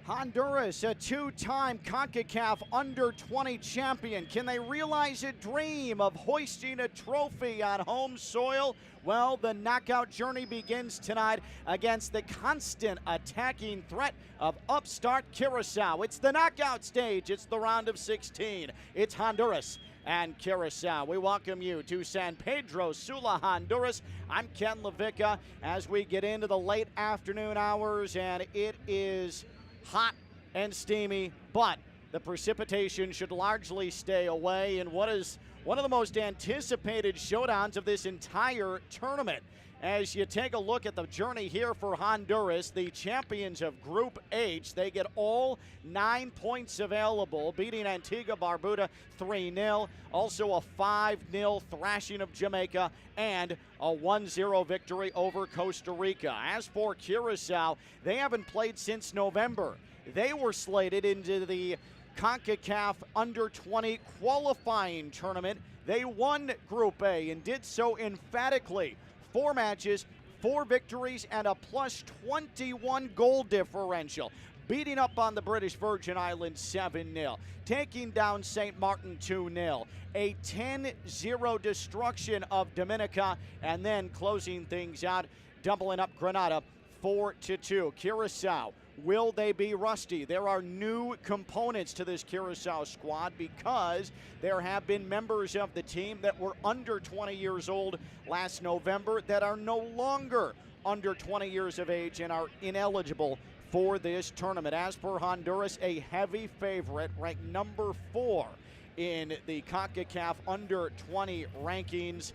Honduras, a two-time Concacaf Under-20 champion. Can they realize a dream of hoisting a trophy on home soil? Well, the knockout journey begins tonight against the constant attacking threat of upstart Curaçao. It's the knockout stage. It's the round of 16. It's Honduras and Curaçao. We welcome you to San Pedro Sula, Honduras. I'm Ken Levica as we get into the late afternoon hours, and it is hot and steamy, but the precipitation should largely stay away in what is one of the most anticipated showdowns of this entire tournament. As you take a look at the journey here for Honduras, the champions of Group H, they get all 9 points available, beating Antigua Barbuda 3-0, also a 5-0 thrashing of Jamaica, and a 1-0 victory over Costa Rica. As for Curaçao, they haven't played since November. They were slated into the Concacaf Under-20 qualifying tournament. They won Group A and did so emphatically. 4 matches, 4 victories, and a plus 21 goal differential. Beating up on the British Virgin Islands 7-0. Taking down St. Martin 2-0. A 10-0 destruction of Dominica. And then closing things out, doubling up Grenada 4-2. Curaçao. Will they be rusty? There are new components to this Curaçao squad because there have been members of the team that were under 20 years old last November that are no longer under 20 years of age and are ineligible for this tournament. As for Honduras, a heavy favorite, ranked number 4 in the Concacaf Under-20 rankings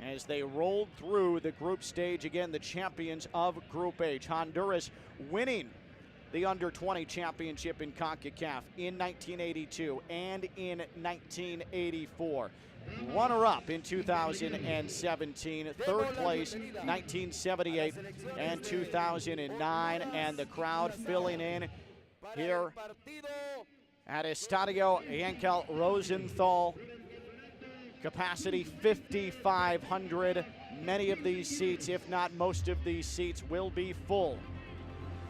as they rolled through the group stage. Again, the champions of Group H. Honduras winning the Under-20 championship in Concacaf in 1982 and in 1984. Runner-up in 2017, third place 1978 and 2009, and the crowd filling in here at Estadio Yankel Rosenthal. Capacity 5,500. Many of these seats, if not most of these seats, will be full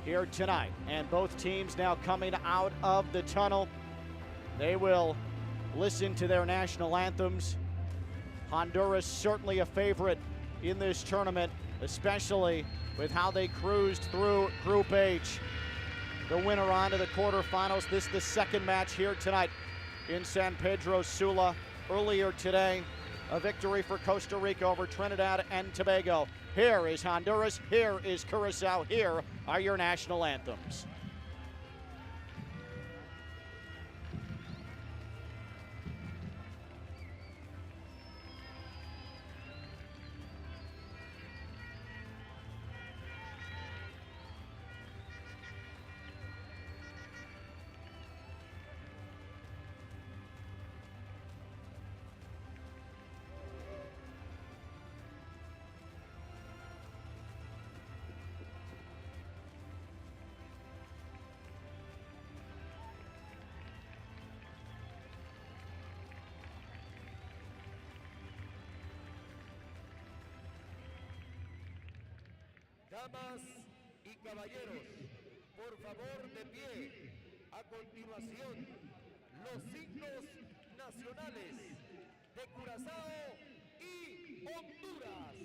here tonight. And both teams now coming out of the tunnel. They will listen to their national anthems. Honduras certainly a favorite in this tournament, especially with how they cruised through Group H. The winner on to the quarterfinals. This is the second match here tonight in San Pedro Sula. Earlier today, a victory for Costa Rica over Trinidad and Tobago. Here is Honduras, here is Curaçao, here are your national anthems. Damas y caballeros, por favor de pie. A continuación, los signos nacionales de Curazao y Honduras.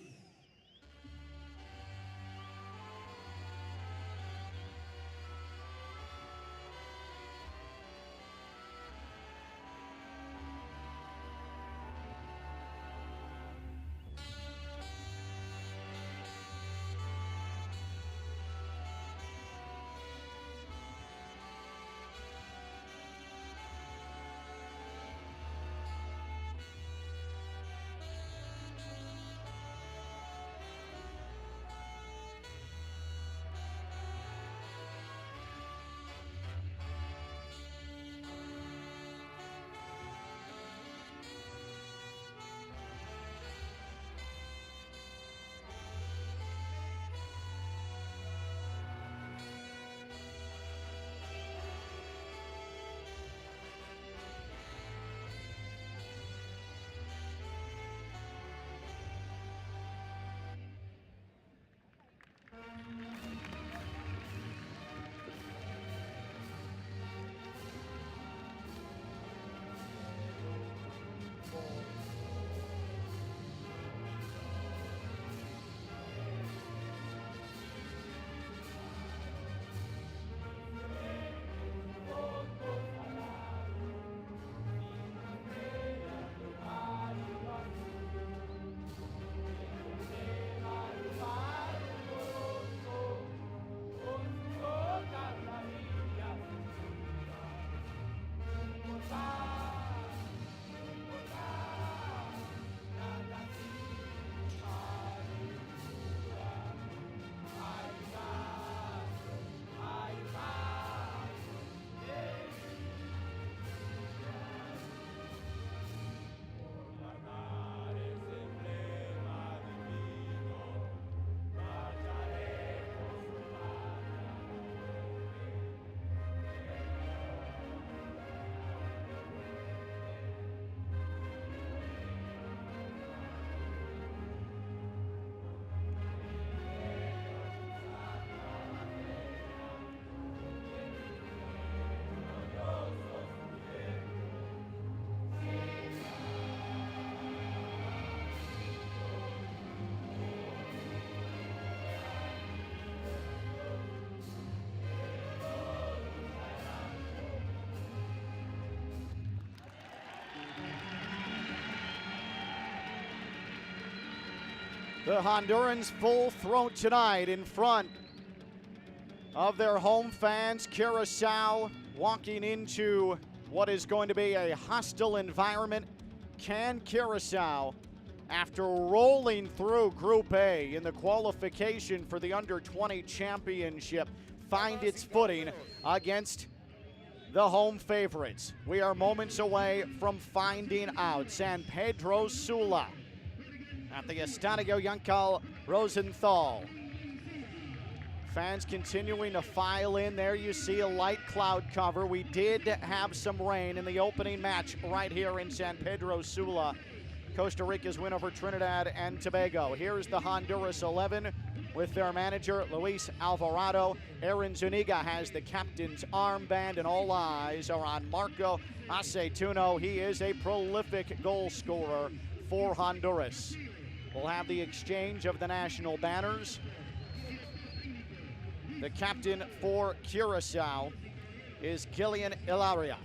The Hondurans full throat tonight in front of their home fans. Curaçao walking into what is going to be a hostile environment. Can Curaçao, after rolling through Group A in the qualification for the Under-20 championship, find its footing against the home favorites? We are moments away from finding out. San Pedro Sula at the Estadio Yankel Rosenthal. Fans continuing to file in. There you see a light cloud cover. We did have some rain in the opening match right here in San Pedro Sula. Costa Rica's win over Trinidad and Tobago. Here's the Honduras 11 with their manager, Luis Alvarado. Aaron Zuniga has the captain's armband, and all eyes are on Marco Aceituno. He is a prolific goal scorer for Honduras. We'll have the exchange of the national banners. The captain for Curaçao is Gillian Ilaria.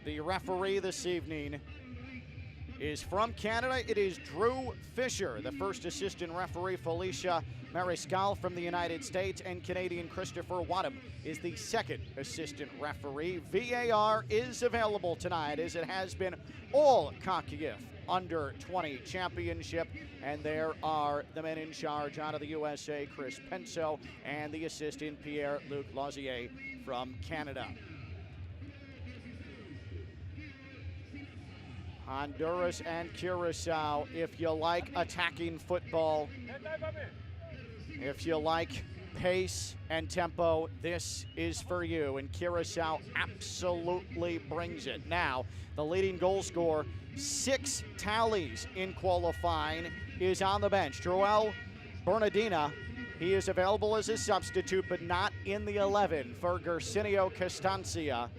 The referee this evening is from Canada. It is Drew Fisher. The first assistant referee, Felicia Mariscal from the United States, and Canadian Christopher Wadham is the second assistant referee. VAR is available tonight, as it has been all Concacaf Under-20 championship, and there are the men in charge out of the USA, Chris Penso, and the assistant, Pierre-Luc Lausier from Canada. Honduras and Curaçao, if you like attacking football, if you like pace and tempo, this is for you. And Curaçao absolutely brings it. Now, the leading goal scorer, 6 tallies in qualifying, is on the bench. Joel Bernardina, he is available as a substitute, but not in the 11 for Gersinio Costancia.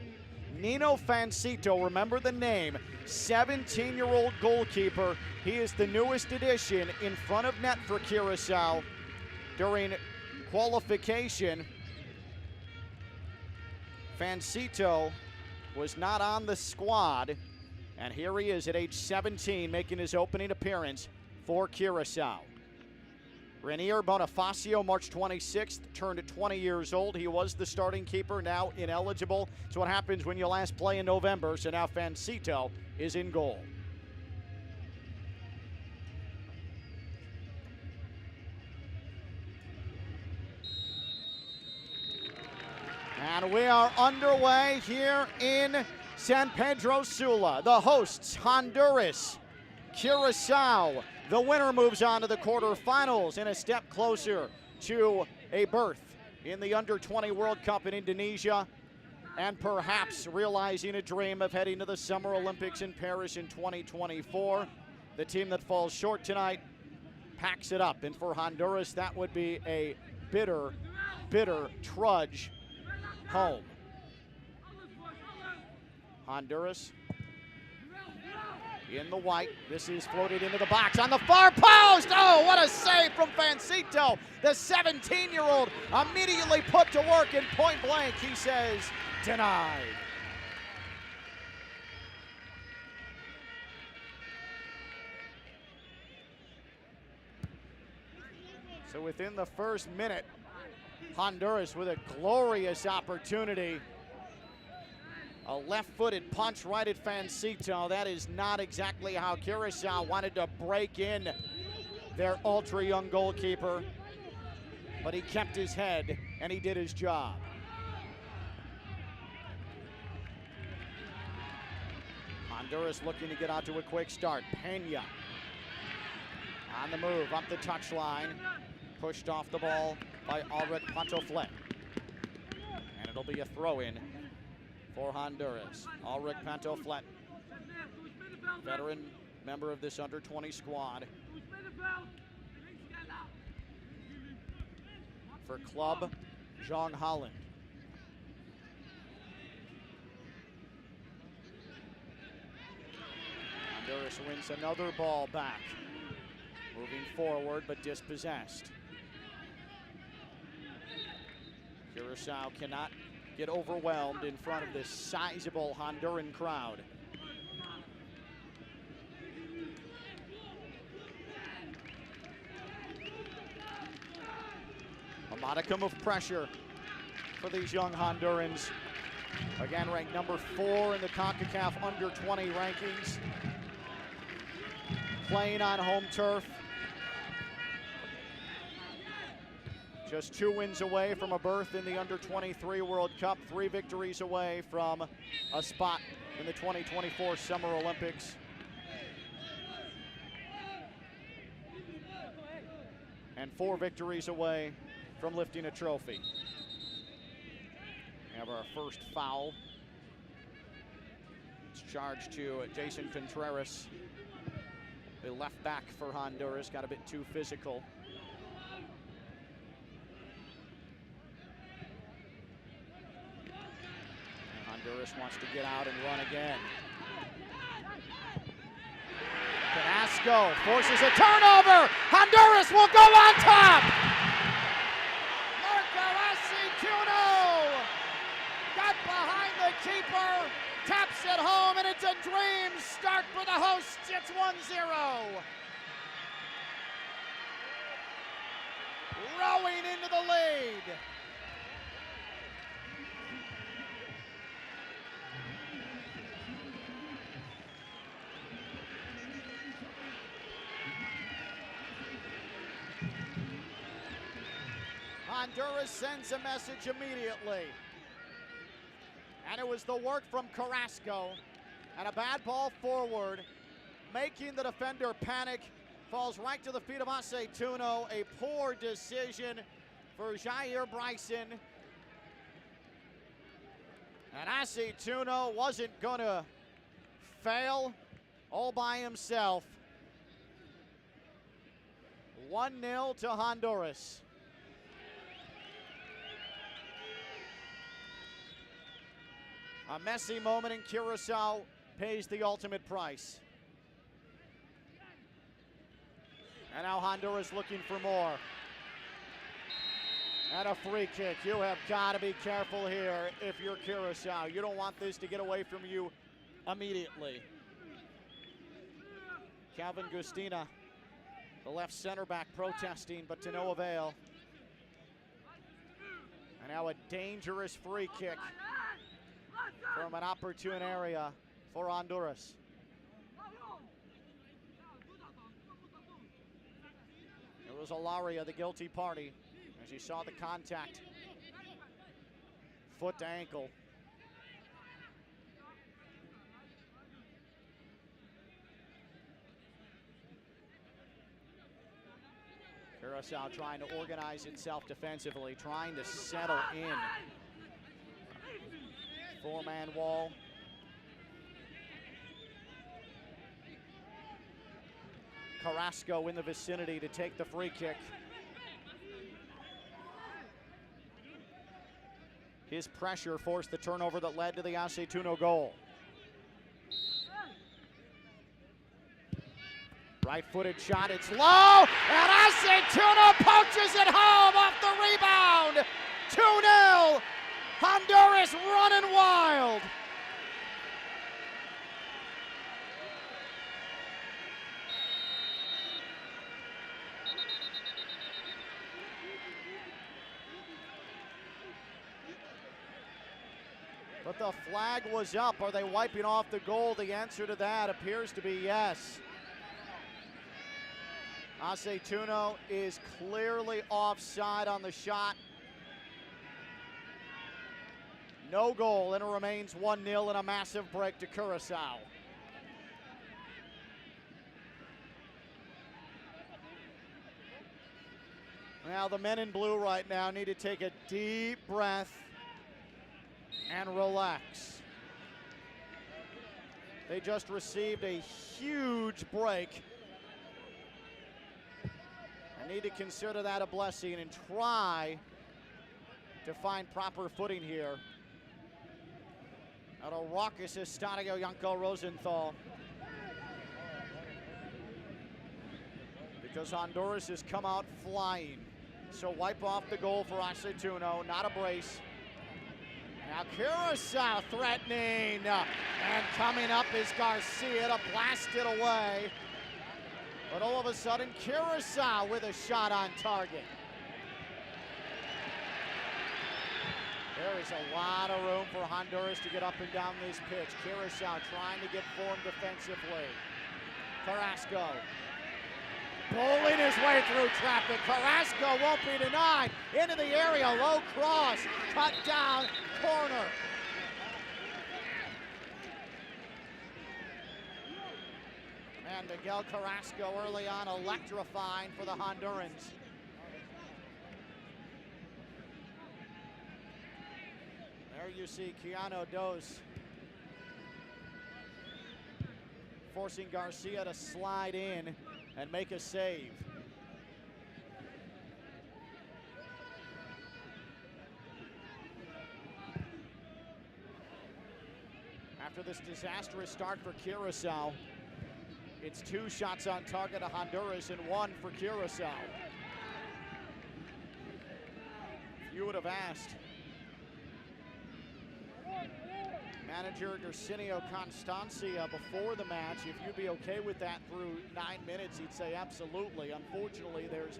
Nino Fancito, remember the name, 17-year-old goalkeeper. He is the newest addition in front of net for Curaçao. During qualification, Fancito was not on the squad, and here he is at age 17 making his opening appearance for Curaçao. Renier Bonifacio, March 26th, turned 20 years old. He was the starting keeper, now ineligible. It's what happens when you last play in November, so now Fancito is in goal. And we are underway here in San Pedro Sula. The hosts, Honduras, Curaçao. The winner moves on to the quarterfinals and a step closer to a berth in the Under-20 World Cup in Indonesia, and perhaps realizing a dream of heading to the Summer Olympics in Paris in 2024. The team that falls short tonight packs it up, and for Honduras, that would be a bitter, bitter trudge home. Honduras in the white. This is floated into the box on the far post. Oh, what a save from Fancito. The 17-year-old immediately put to work, in point blank, he says, denied. So within the first minute, Honduras with a glorious opportunity. A left-footed punch right at Fancito. That is not exactly how Curaçao wanted to break in their ultra-young goalkeeper, but he kept his head and he did his job. Honduras looking to get out to a quick start. Pena on the move, up the touchline, pushed off the ball by Ulrich Pantoflet. And it'll be a throw-in for Honduras. Ulrich Pantoflet, veteran member of this Under-20 squad. For Club Jong Holland. Honduras wins another ball back. Moving forward, but dispossessed. Curaçao cannot get overwhelmed in front of this sizable Honduran crowd. Modicum of pressure for these young Hondurans. Again, ranked number 4 in the Concacaf Under-20 rankings. Playing on home turf. Just 2 wins away from a berth in the Under-23 World Cup. 3 victories away from a spot in the 2024 Summer Olympics. And 4 victories away from lifting a trophy. We have our first foul. It's charged to Jason Contreras, the left back for Honduras. Got a bit too physical. And Honduras wants to get out and run again. Carrasco forces a turnover. Honduras will go on top. Got behind the keeper, taps it home, and it's a dream start for the hosts. It's 1-0. Rowing into the lead. Honduras sends a message immediately. And it was the work from Carrasco. And a bad ball forward, making the defender panic. Falls right to the feet of Aceituno. A poor decision for Jair Bryson. And Aceituno wasn't going to fail all by himself. 1-0 to Honduras. A messy moment in Curaçao pays the ultimate price. And now Honduras looking for more. And a free kick. You have got to be careful here if you're Curaçao. You don't want this to get away from you immediately. Calvin Gustina, the left center back, protesting, but to no avail. And now a dangerous free kick from an opportune area for Honduras. It was Alaria, the guilty party, as you saw the contact. Foot to ankle. Curaçao trying to organize itself defensively, trying to settle in. 4-man wall. Carrasco in the vicinity to take the free kick. His pressure forced the turnover that led to the Aceituno goal. Right-footed shot, it's low, and Aceituno poaches it home off the rebound. 2-0. Honduras running wild. But the flag was up. Are they wiping off the goal? The answer to that appears to be yes. Aceituno is clearly offside on the shot. No goal, and it remains 1-0 and a massive break to Curaçao. Now the men in blue right now need to take a deep breath and relax. They just received a huge break. I need to consider that a blessing and try to find proper footing here at a raucous Estadio Yankel Rosenthal. Because Honduras has come out flying. So wipe off the goal for Aceituno, not a brace. Now Curaçao threatening, and coming up is Garcia to blast it away. But all of a sudden, Curaçao with a shot on target. There is a lot of room for Honduras to get up and down this pitch. Curaçao trying to get formed defensively. Carrasco pulling his way through traffic. Carrasco won't be denied. Into the area, low cross, cut down, corner. And Miguel Carrasco early on electrifying for the Hondurans. There you see Keanu Dos forcing Garcia to slide in and make a save. After this disastrous start for Curaçao, it's 2 shots on target to Honduras and 1 for Curaçao. If you would have asked manager Dercinio Constancia before the match if you'd be okay with that through 9 minutes, he'd say absolutely. Unfortunately, there's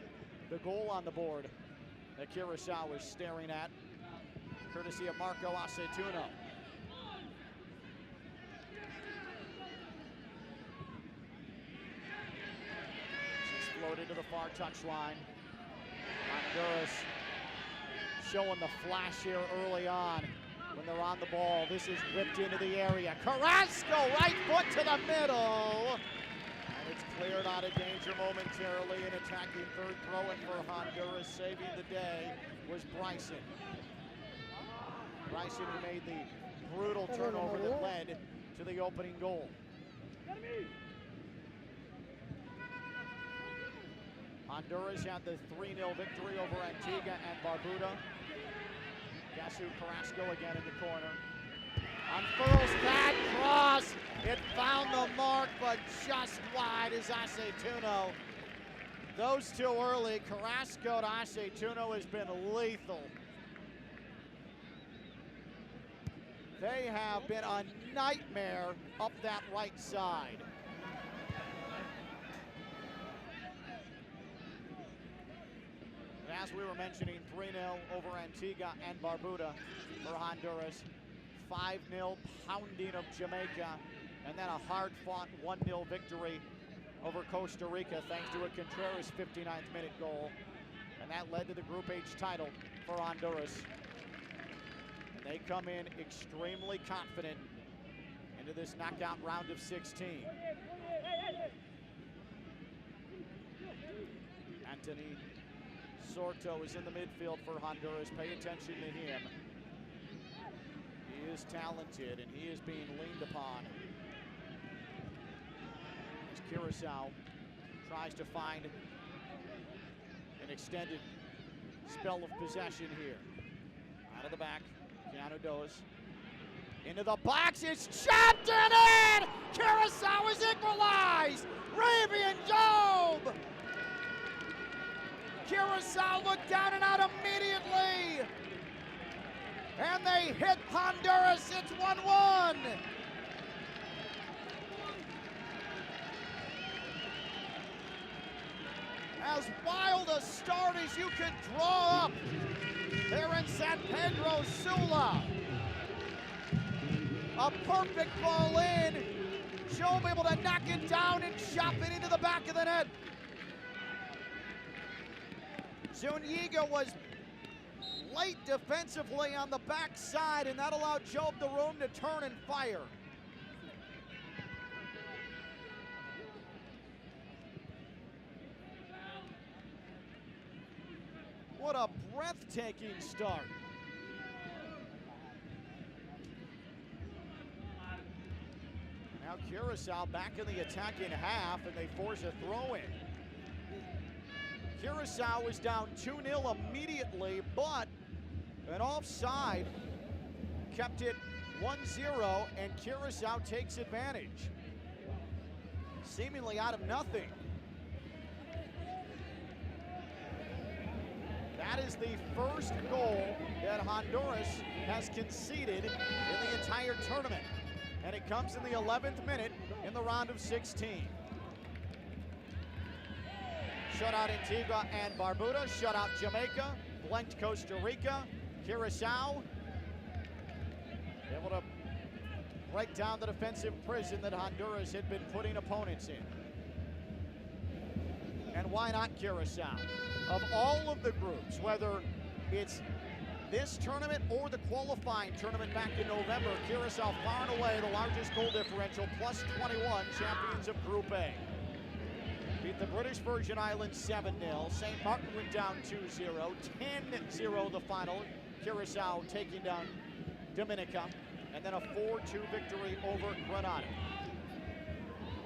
the goal on the board that Curaçao is staring at, courtesy of Marco Aceituno. She's floated to the far touchline. Honduras showing the flash here early on. When they're on the ball, this is whipped into the area. Carrasco, right foot to the middle. And it's cleared out of danger momentarily. An attacking third throw-in for Honduras. Saving the day was Bryson. Bryson who made the brutal turnover that led to the opening goal. Honduras had the 3-0 victory over Antigua and Barbuda. Guess who? Carrasco again in the corner. Unfurls that cross. It found the mark, but just wide is Aceituno. Those two early. Carrasco to Aceituno has been lethal. They have been a nightmare up that right side. As we were mentioning, 3-0 over Antigua and Barbuda for Honduras. 5-0 pounding of Jamaica. And then a hard-fought 1-0 victory over Costa Rica thanks to a Contreras 59th minute goal. And that led to the Group H title for Honduras. And they come in extremely confident into this knockout round of 16. Anthony Sorto is in the midfield for Honduras. Pay attention to him. He is talented and he is being leaned upon. As Curaçao tries to find an extended spell of possession here. Out of the back, Keanu Dos. Into the box, it's chopped and in! Curaçao is equalized! Ravian Job! Curaçao looked down and out immediately. And they hit Honduras. It's 1-1. As wild a start as you could draw up there in San Pedro Sula. A perfect ball in. Job able to knock it down and chop it into the back of the net. Zuniga was late defensively on the backside, and that allowed Job the room to turn and fire. What a breathtaking start. Now Curaçao back in the attacking half, and they force a throw-in. Curaçao was down 2-0 immediately, but an offside kept it 1-0, and Curaçao takes advantage. Seemingly out of nothing. That is the first goal that Honduras has conceded in the entire tournament, and it comes in the 11th minute in the round of 16. Shut out Antigua and Barbuda, shut out Jamaica, blanked Costa Rica. Curaçao Able to break down the defensive prison that Honduras had been putting opponents in. And why not Curaçao? Of all of the groups, whether it's this tournament or the qualifying tournament back in November, Curaçao far and away the largest goal differential, plus 21, champions of Group A. Beat the British Virgin Islands 7-0. St. Martin went down 2-0. 10-0 the final. Curaçao taking down Dominica. And then a 4-2 victory over Grenada.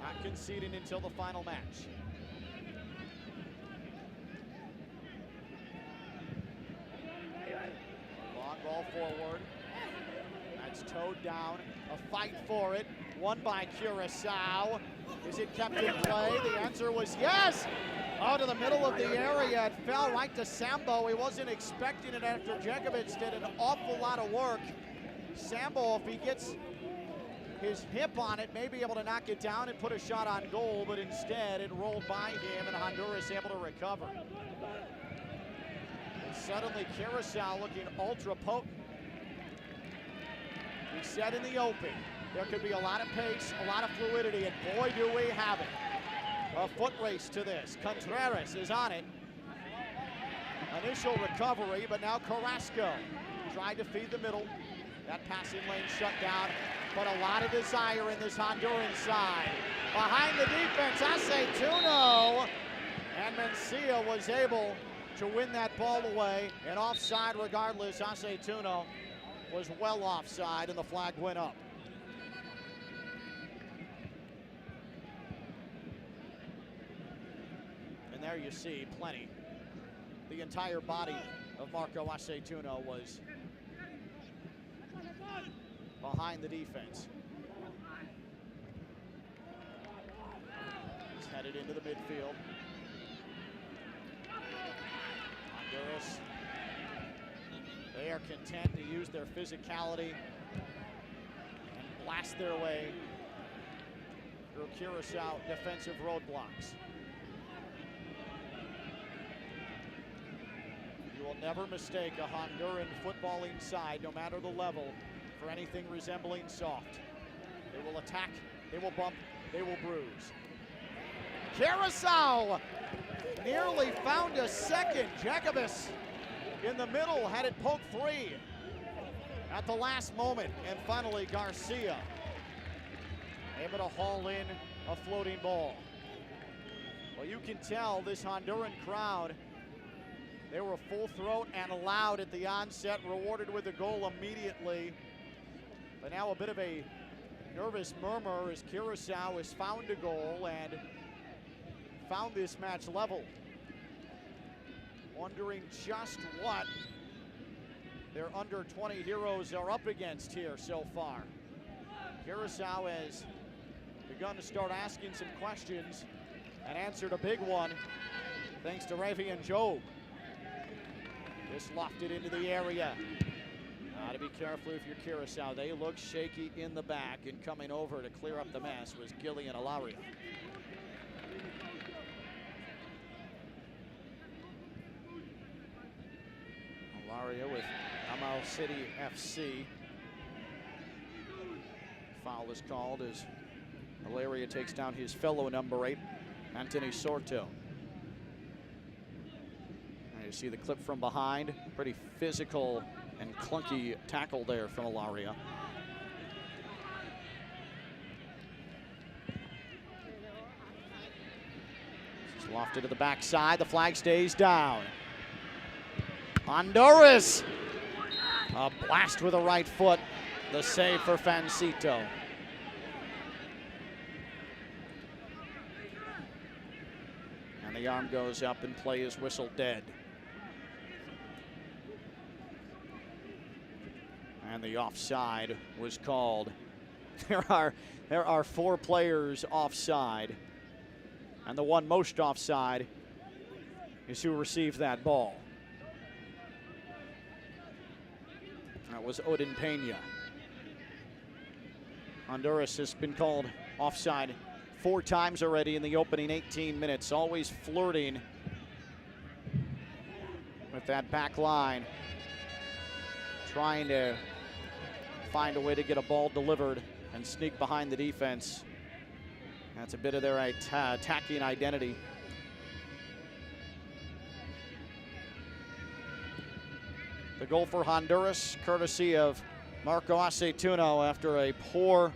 Not conceding until the final match. Long ball forward. That's towed down. A fight for it. Won by Curaçao. Is it kept in play? The answer was yes! Out of the middle of the area. It fell right to Sambo. He wasn't expecting it after Djekovic did an awful lot of work. Sambo, if he gets his hip on it, may be able to knock it down and put a shot on goal, but instead it rolled by him and Honduras able to recover. And suddenly Curaçao looking ultra potent. We said in the open, there could be a lot of pace, a lot of fluidity, and boy do we have it. A foot race to this. Contreras is on it. Initial recovery, but now Carrasco tried to feed the middle. That passing lane shut down, but a lot of desire in this Honduran side. Behind the defense, Aceituno, and Mencia was able to win that ball away, and offside regardless. Aceituno was well offside, and the flag went up. And there you see plenty. The entire body of Marco Aceituno was behind the defense. He's headed into the midfield. Honduras, they are content to use their physicality and blast their way through Curaçao defensive roadblocks. You will never mistake a Honduran footballing side, no matter the level, for anything resembling soft. They will attack, they will bump, they will bruise. Curaçao nearly found a second. Djekovic in the middle had it poked free at the last moment, and finally Garcia able to haul in a floating ball. Well, you can tell this Honduran crowd, they were full throat and loud at the onset, rewarded with a goal immediately. But now a bit of a nervous murmur as Curaçao has found a goal and found this match level. Wondering just what their under-20 heroes are up against here so far. Curaçao has begun to start asking some questions and answered a big one thanks to Ravi and Job. This lofted into the area. To be careful if you're Curaçao. They look shaky in the back, and coming over to clear up the mess was Gillian Alaria. Alaria with Amal City FC. Foul is called as Alaria takes down his fellow number 8, Anthony Sorto. And you see the clip from behind. Pretty physical and clunky tackle there from Alaria. This is lofted to the backside. The flag stays down. Honduras. A blast with the right foot. The save for Fancito. And the arm goes up and play is whistled dead. And the offside was called. There are 4 players offside, and the one most offside is who received that ball. That was Odin Pena. Honduras has been called offside 4 times already in the opening 18 minutes, always flirting with that back line, trying to find a way to get a ball delivered and sneak behind the defense. That's a bit of their attacking identity. The goal for Honduras, courtesy of Marco Aceituno, after a poor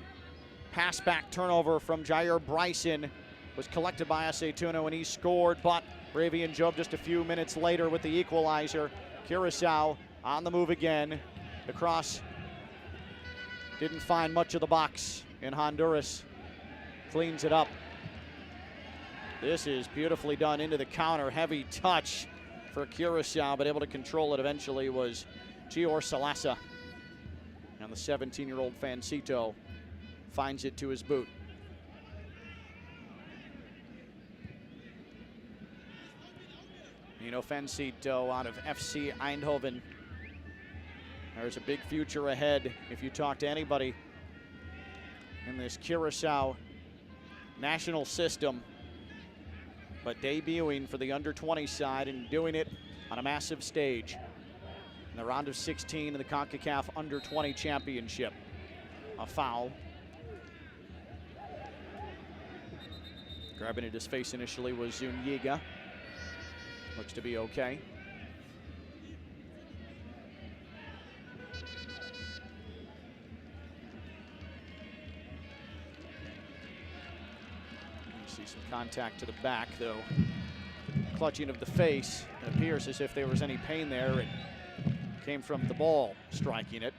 pass-back turnover from Jair Bryson, was collected by Aceituno and he scored, but Bravey and Job just a few minutes later with the equalizer. Curaçao on the move again. The cross didn't find much of the box, and Honduras cleans it up. This is beautifully done into the counter. Heavy touch for Curaçao, but able to control it eventually was Gior Salasa. And the 17-year-old Fancito finds it to his boot. You know, Fancito out of FC Eindhoven. There's a big future ahead if you talk to anybody in this Curaçao national system. But debuting for the under-20 side and doing it on a massive stage in the round of 16 in the Concacaf Under-20 Championship. A foul. Grabbing at his face initially was Zuniga. Looks to be okay. See some contact to the back, though. Clutching of the face. It appears as if there was any pain there. It came from the ball striking it.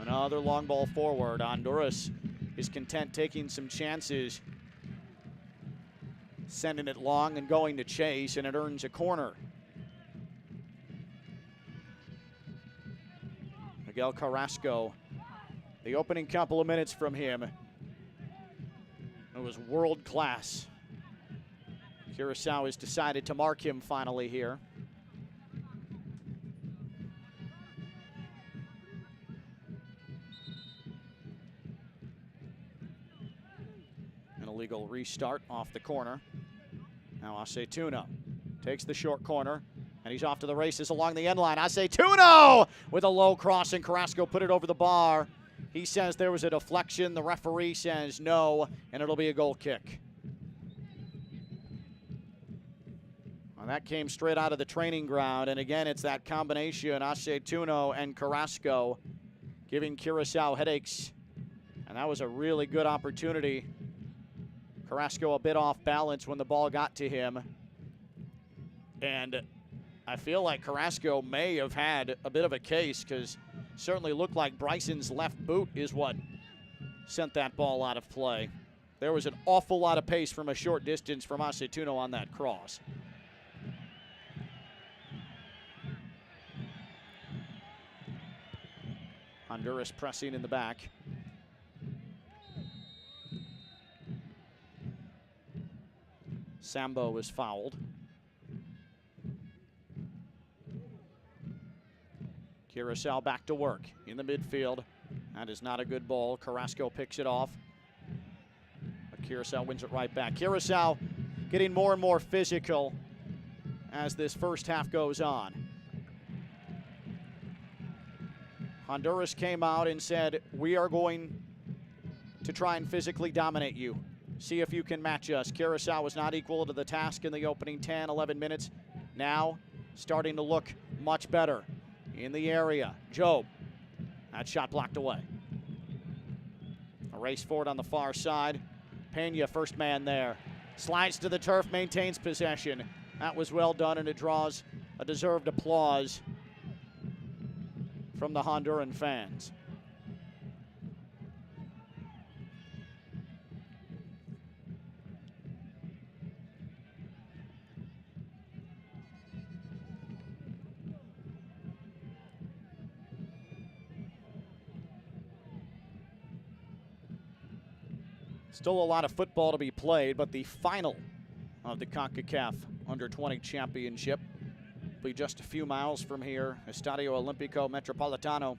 Another long ball forward. Honduras is content taking some chances, sending it long and going to chase, and it earns a corner. Miguel Carrasco, the opening couple of minutes from him, it was world class. Curaçao has decided to mark him finally here. An illegal restart off the corner. Now Aceituno takes the short corner, and he's off to the races along the end line. Aceituno with a low cross, and Carrasco put it over the bar. He says there was a deflection. The referee says no, and it'll be a goal kick. Well, that came straight out of the training ground, and again, it's that combination, Aceituno and Carrasco, giving Curaçao headaches, and that was a really good opportunity. Carrasco a bit off balance when the ball got to him, and I feel like Carrasco may have had a bit of a case, because certainly looked like Bryson's left boot is what sent that ball out of play. There was an awful lot of pace from a short distance from Aceituno on that cross. Honduras pressing in the back. Sambo was fouled. Curaçao back to work in the midfield. That is not a good ball. Carrasco picks it off. But Curaçao wins it right back. Curaçao getting more and more physical as this first half goes on. Honduras came out and said, we are going to try and physically dominate you. See if you can match us. Curaçao was not equal to the task in the opening 10, 11 minutes. Now starting to look much better in the area. Job, that shot blocked away. A race forward on the far side. Pena, first man there. Slides to the turf, maintains possession. That was well done, and it draws a deserved applause from the Honduran fans. Still a lot of football to be played, but the final of the Concacaf Under-20 Championship will be just a few miles from here. Estadio Olímpico Metropolitano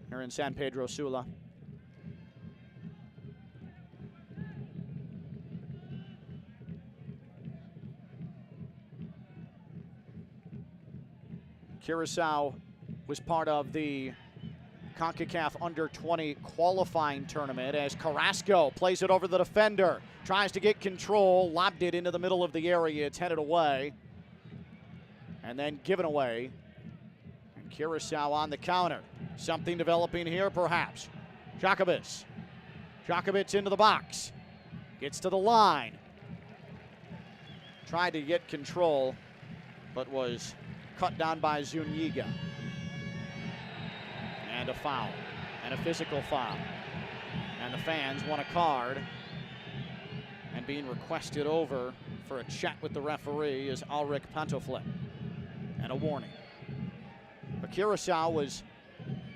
here in San Pedro Sula. Curaçao was part of the Concacaf Under-20 qualifying tournament as Carrasco plays it over the defender. Tries to get control, lobbed it into the middle of the area. It's headed away. And then given away. And Curaçao on the counter. Something developing here, perhaps. Jacobitz. Jacobitz into the box. Gets to the line. Tried to get control, but was cut down by Zuniga. And a foul, and a physical foul. And the fans want a card. And being requested over for a chat with the referee is Ulrich Pantoflet. And a warning. But Curaçao was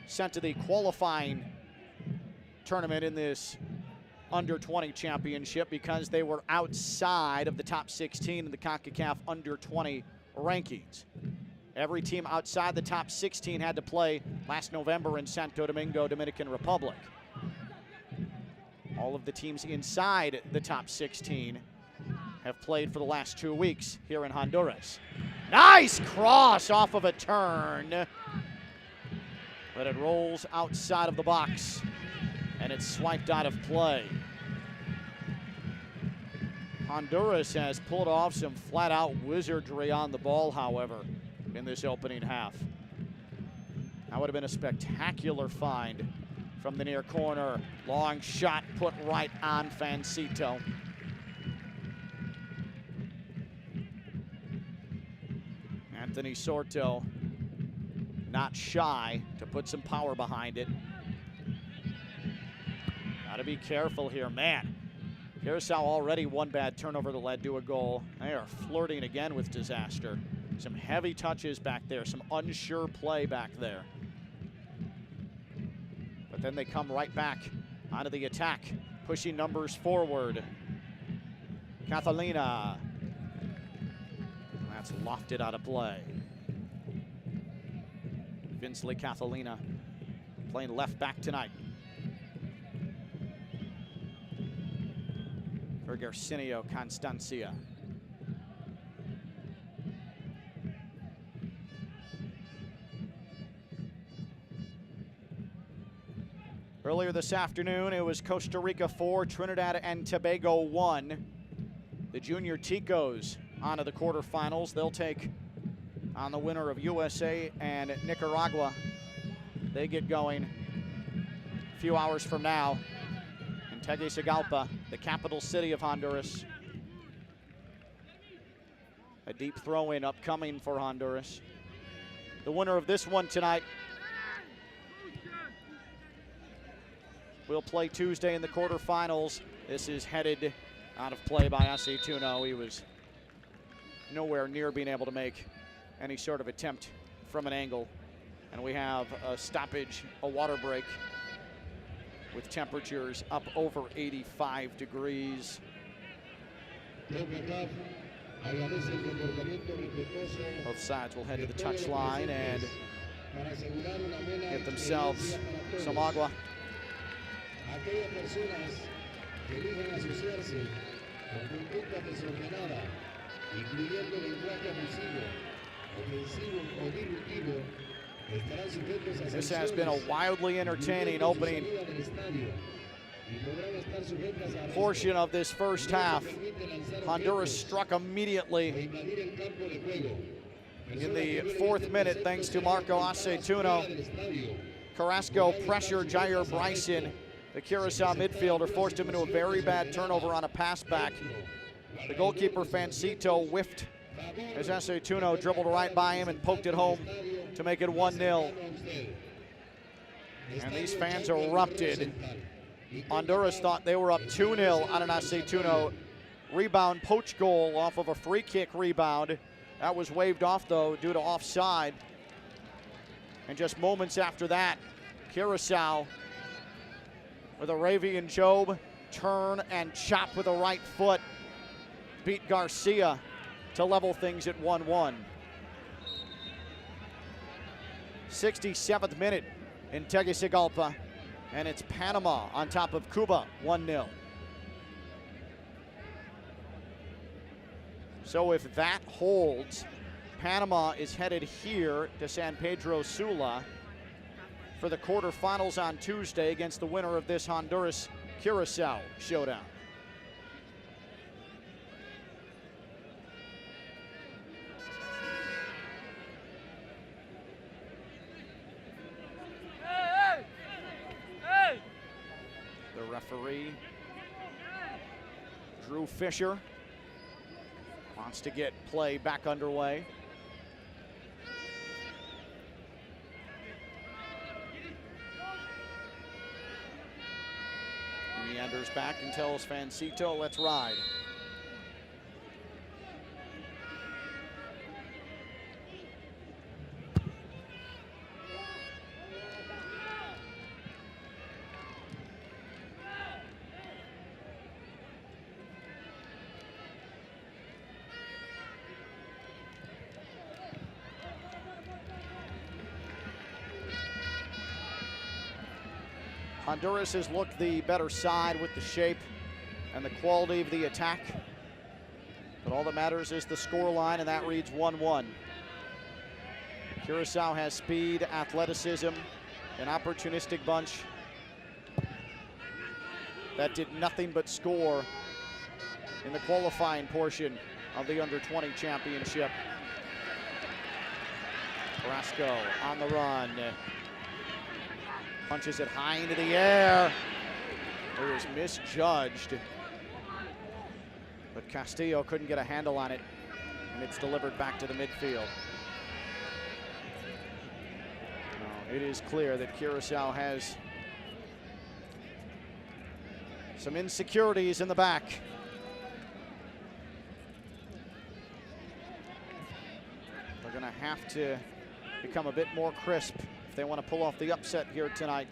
sent to the qualifying tournament in this Under-20 championship because they were outside of the top 16 in the Concacaf Under-20 rankings. Every team outside the top 16 had to play last November in Santo Domingo, Dominican Republic. All of the teams inside the top 16 have played for the last 2 weeks here in Honduras. Nice cross off of a turn. But it rolls outside of the box, and it's swiped out of play. Honduras has pulled off some flat-out wizardry on the ball, however, in this opening half. That would have been a spectacular find from the near corner. Long shot put right on Fancito. Anthony Sorto not shy to put some power behind it. Got to be careful here, man. Curaçao already one bad turnover that led to a goal. They are flirting again with disaster. Some heavy touches back there, some unsure play back there. But then they come right back onto the attack, pushing numbers forward. Catalina. That's lofted out of play. Vinsley Catalina playing left back tonight. For Garcinio Constancia. Earlier this afternoon, it was Costa Rica 4, Trinidad and Tobago 1. The Junior Ticos onto the quarterfinals. They'll take on the winner of USA and Nicaragua. They get going a few hours from now in Tegucigalpa, the capital city of Honduras. A deep throw-in upcoming for Honduras. The winner of this one tonight will play Tuesday in the quarterfinals. This is headed out of play by Aceituno. He was nowhere near being able to make any sort of attempt from an angle. And we have a stoppage, a water break, with temperatures up over 85 degrees. Both sides will head to the touchline and get themselves some agua. Aquellas personas que elijan asociarse con conducta desordenada, incluyendo lenguaje abusivo, ofensivo o disruptivo, estarán sujetos a sanciones. This has been a wildly entertaining opening portion of this first half. Honduras struck immediately in the 4th minute thanks to Marco Aceituno. Carrasco pressured Jair Bryson, the Curaçao midfielder, forced him into a very bad turnover on a pass back. The goalkeeper, Fancito, whiffed as Aceituno dribbled right by him and poked it home to make it 1-0. And these fans erupted. Honduras thought they were up 2-0 on an Aceituno rebound, poach goal off of a free kick rebound. That was waved off, though, due to offside. And just moments after that, Curaçao with Arabian Job turn and chop with a right foot beat Garcia to level things at 1-1. 67th minute in Tegucigalpa, and it's Panama on top of Cuba, 1-0. So if that holds, Panama is headed here to San Pedro Sula for the quarterfinals on Tuesday against the winner of this Honduras-Curaçao showdown. The referee, Drew Fisher, wants to get play back underway. He meanders back and tells Fancito, let's ride. Honduras has looked the better side with the shape and the quality of the attack. But all that matters is the scoreline, and that reads 1-1. Curaçao has speed, athleticism, an opportunistic bunch that did nothing but score in the qualifying portion of the Under-20 championship. Carrasco on the run. Punches it high into the air. It was misjudged. But Castillo couldn't get a handle on it, and it's delivered back to the midfield. It is clear that Curaçao has some insecurities in the back. They're going to have to become a bit more crisp if they want to pull off the upset here tonight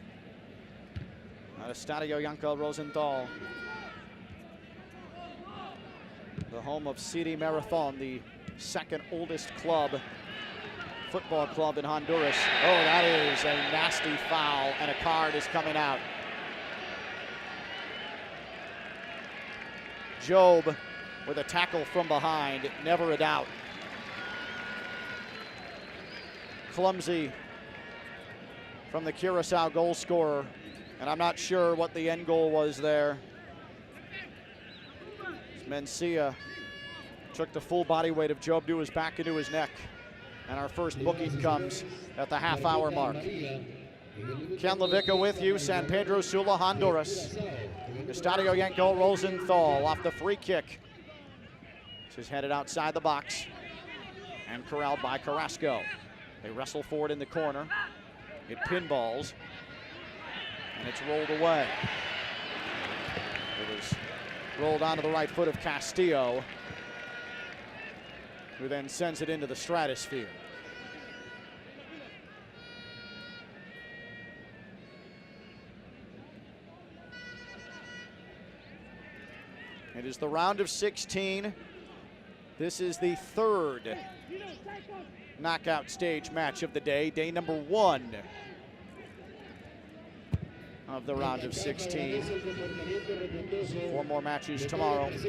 at Estadio Yankel Rosenthal, the home of City Marathon, the second oldest football club in Honduras. Oh, that is a nasty foul, and a card is coming out. Job with a tackle from behind, never a doubt. Clumsy from the Curaçao goal scorer, and I'm not sure what the end goal was there. Mencia took the full body weight of Job to his back into his neck, and our first booking comes at the half-hour mark. Ken Levica with you, San Pedro Sula, Honduras. Estadio Yankel Rosenthal off the free kick. This is headed outside the box and corralled by Carrasco. They wrestle forward in the corner. It pinballs, and it's rolled away. It was rolled onto the right foot of Castillo, who then sends it into the stratosphere. It is the round of 16. This is the third knockout stage match of the day, day number 1 of the round of 16. 4 more matches tomorrow. This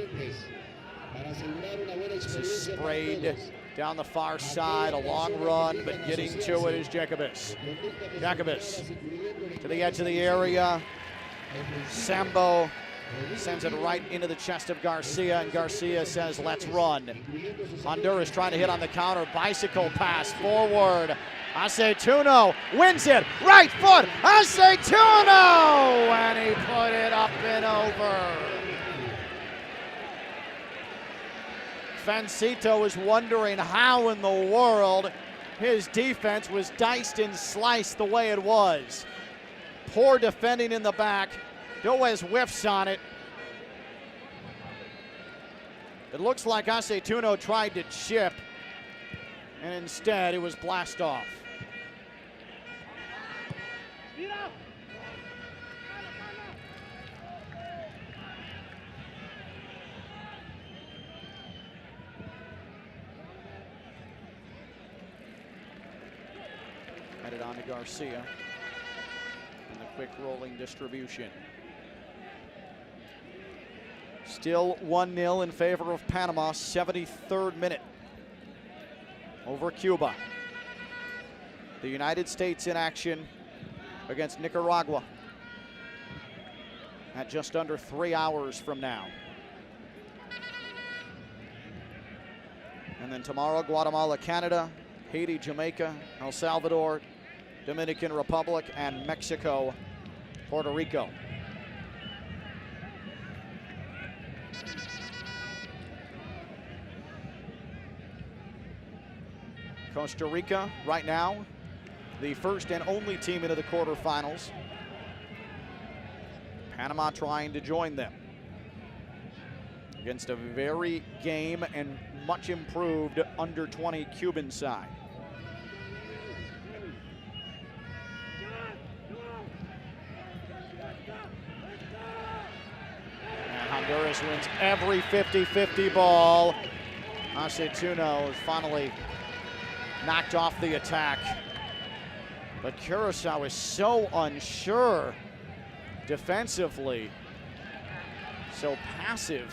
is sprayed down the far side, a long run, but getting to it is Jacobus. Jacobus to the edge of the area. Sambo sends it right into the chest of Garcia, and Garcia says, let's run. Honduras trying to hit on the counter. Bicycle pass forward. Aceituno wins it. Right foot. Aceituno! And he put it up and over. Fancito was wondering how in the world his defense was diced and sliced the way it was. Poor defending in the back. Doez whiffs on it. It looks like Aceituno tried to chip, and instead it was blast off. Headed on to Garcia, and the quick rolling distribution. Still 1-0 in favor of Panama, 73rd minute. over Cuba. The United States in action against Nicaragua at just under 3 hours from now. And then tomorrow, Guatemala, Canada, Haiti, Jamaica, El Salvador, Dominican Republic, and Mexico, Puerto Rico. Costa Rica, right now, the first and only team into the quarterfinals. Panama trying to join them against a very game and much improved under-20 Cuban side. And Honduras wins every 50-50 ball. Aceituno is finally knocked off the attack. But Curaçao is so unsure defensively, so passive.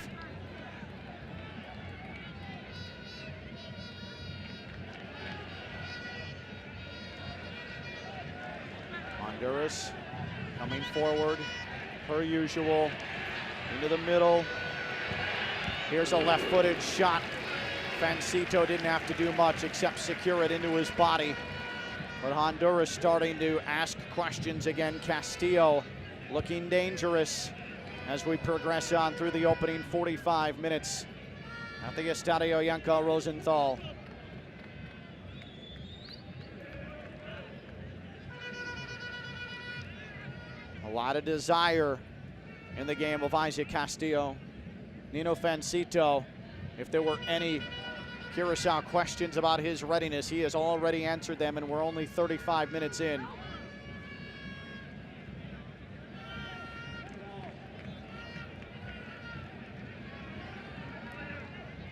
Honduras coming forward, per usual, into the middle. Here's a left-footed shot. Fancito didn't have to do much except secure it into his body. But Honduras starting to ask questions again. Castillo looking dangerous as we progress on through the opening 45 minutes at the Estadio Yankel Rosenthal. A lot of desire in the game of Isaac Castillo. Nino Fancito, if there were any Curaçao questions about his readiness, he has already answered them, and we're only 35 minutes in.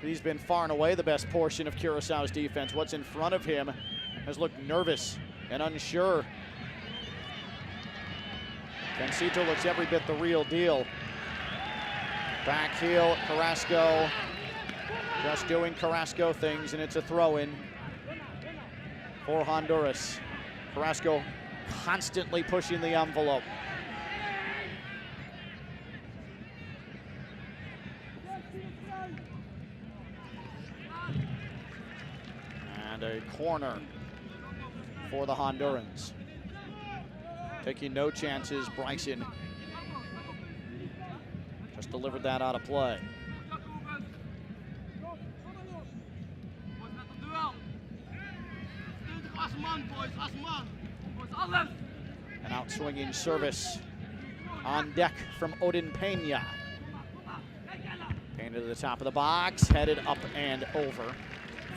He's been far and away the best portion of Curaçao's defense. What's in front of him has looked nervous and unsure. Fancito looks every bit the real deal. Back heel, Carrasco. Just doing Carrasco things, and it's a throw-in for Honduras. Carrasco constantly pushing the envelope. And a corner for the Hondurans. Taking no chances, Bryson just delivered that out of play. An out-swinging service on deck from Odin Pena. Pena to the top of the box, headed up and over.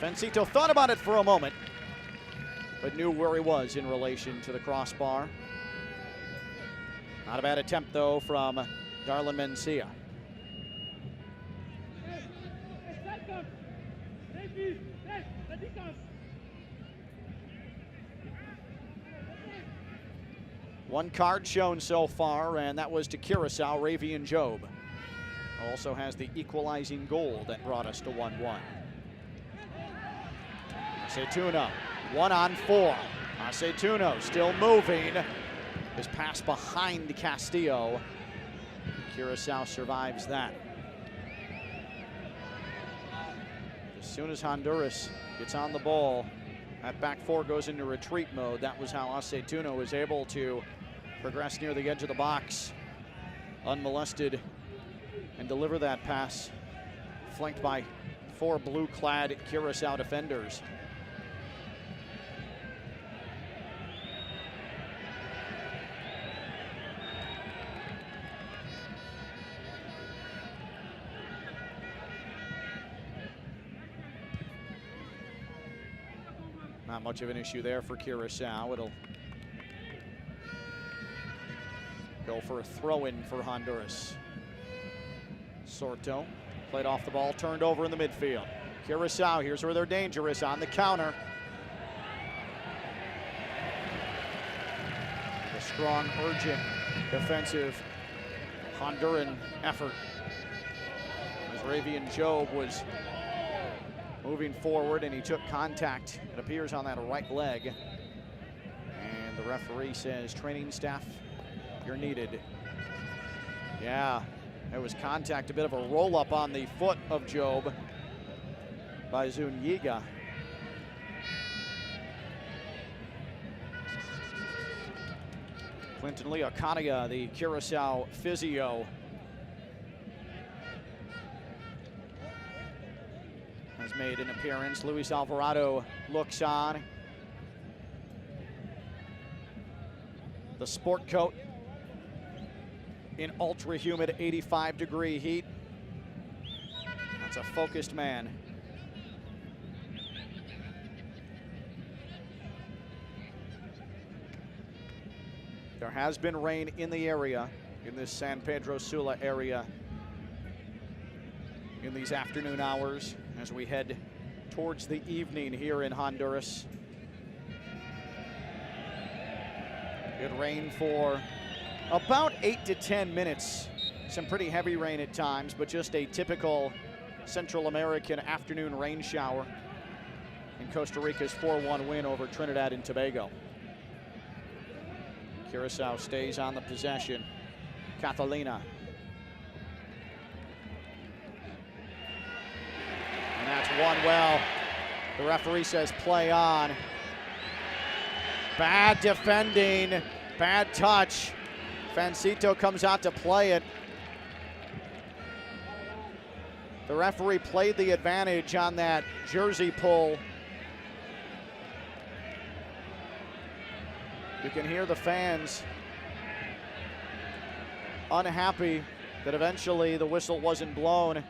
Fancito thought about it for a moment, but knew where he was in relation to the crossbar. Not a bad attempt, though, from Darlin Mencia. One card shown so far, and that was to Curaçao, Ravian Job. Also has the equalizing goal that brought us to 1-1. Aceituno, 1-on-4. Aceituno still moving. His pass behind Castillo. Curaçao survives that. As soon as Honduras gets on the ball, that back four goes into retreat mode. That was how Aceituno was able to progress near the edge of the box unmolested and deliver that pass, flanked by 4 blue-clad Curaçao defenders. Not much of an issue there for Curaçao. It'll go for a throw-in for Honduras. Sorto played off the ball, turned over in the midfield. Curaçao, here's where they're dangerous on the counter. A strong, urgent, defensive Honduran effort. As Ravian Job was moving forward, and he took contact, it appears, on that right leg. And the referee says, training staff, you're needed. Yeah, there was contact, a bit of a roll-up on the foot of Job by Zuniga. Clinton Leocadia, the Curaçao physio, has made an appearance. Luis Alvarado looks on. The sport coat in ultra humid 85-degree heat. That's a focused man. There has been rain in the area, in this San Pedro Sula area, in these afternoon hours as we head towards the evening here in Honduras. It rained for about 8 to 10 minutes. Some pretty heavy rain at times, but just a typical Central American afternoon rain shower in Costa Rica's 4-1 win over Trinidad and Tobago. Curaçao stays on the possession. Catalina. And that's won well. The referee says play on. Bad defending, bad touch. Fancito comes out to play it. The referee played the advantage on that jersey pull. You can hear the fans unhappy that eventually the whistle wasn't blown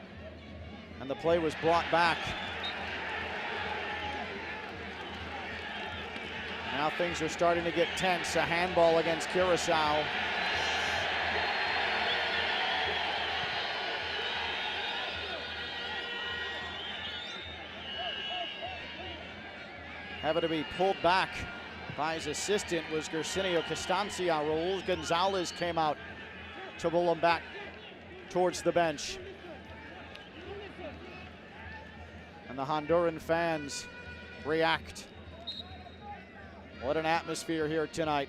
and the play was brought back. Now things are starting to get tense. A handball against Curaçao. Having to be pulled back by his assistant was Gersinio Costancia. Raul Gonzalez came out to pull him back towards the bench. And the Honduran fans react. What an atmosphere here tonight.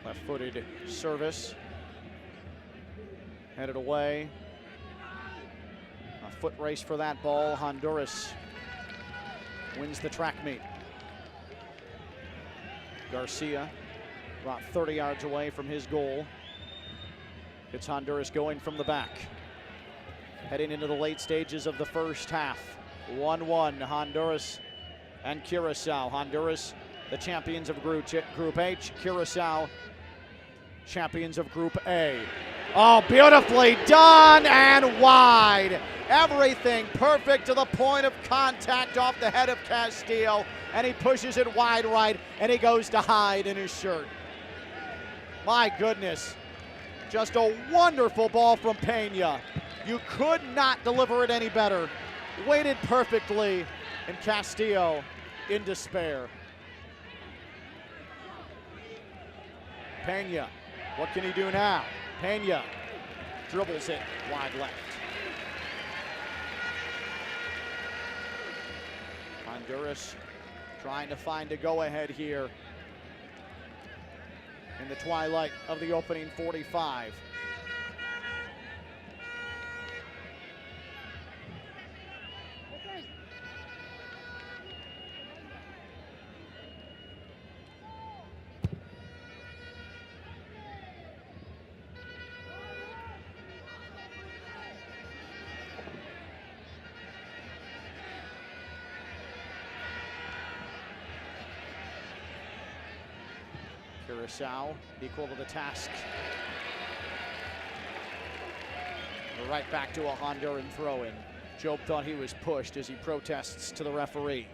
Left-footed service. Headed away. A foot race for that ball. Honduras wins the track meet. Garcia about 30 yards away from his goal. It's Honduras going from the back. Heading into the late stages of the first half. 1-1, Honduras and Curaçao. Honduras, the champions of Group H. Curaçao, champions of Group A. Oh, beautifully done and wide. Everything perfect to the point of contact off the head of Castillo, and he pushes it wide right, and he goes to hide in his shirt. My goodness, just a wonderful ball from Pena. You could not deliver it any better. Weighted perfectly, and Castillo in despair. Pena, what can he do now? Pena dribbles it wide left. Honduras trying to find a go-ahead here in the twilight of the opening 45. Curaçao equal to the task. We're right back to a Honduran throw-in. Job thought he was pushed as he protests to the referee.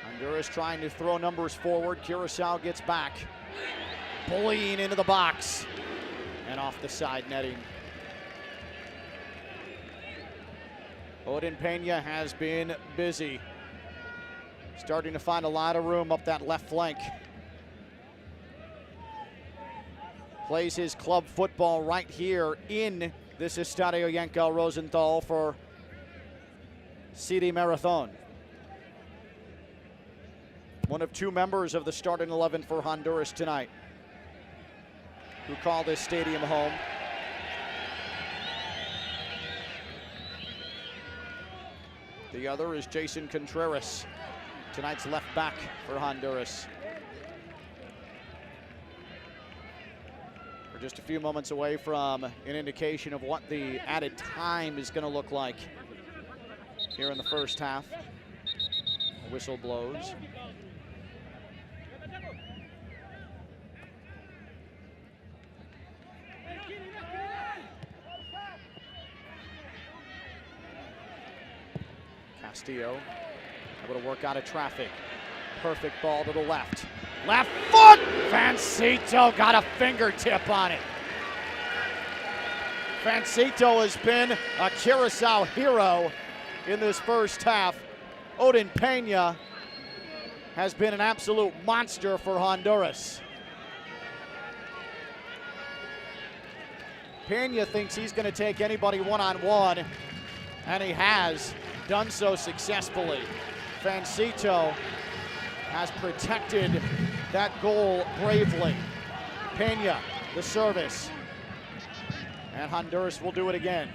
Honduras trying to throw numbers forward. Curaçao gets back. Bullying into the box. and off the side netting. Odin Pena has been busy, starting to find a lot of room up that left flank. Plays his club football right here in this Estadio Yankel Rosenthal for CD Marathon. One of 2 members of the starting 11 for Honduras tonight who call this stadium home. The other is Jason Contreras, tonight's left back for Honduras. We're just a few moments away from an indication of what the added time is going to look like here in the first half. A whistle blows. Castillo able to work out of traffic. Perfect ball to the left. Left foot! Fancito got a fingertip on it. Fancito has been a Curaçao hero in this first half. Odin Pena has been an absolute monster for Honduras. Pena thinks he's going to take anybody one-on-one, and he has done so successfully. Fancito has protected that goal bravely. Pena, the service. And Honduras will do it again.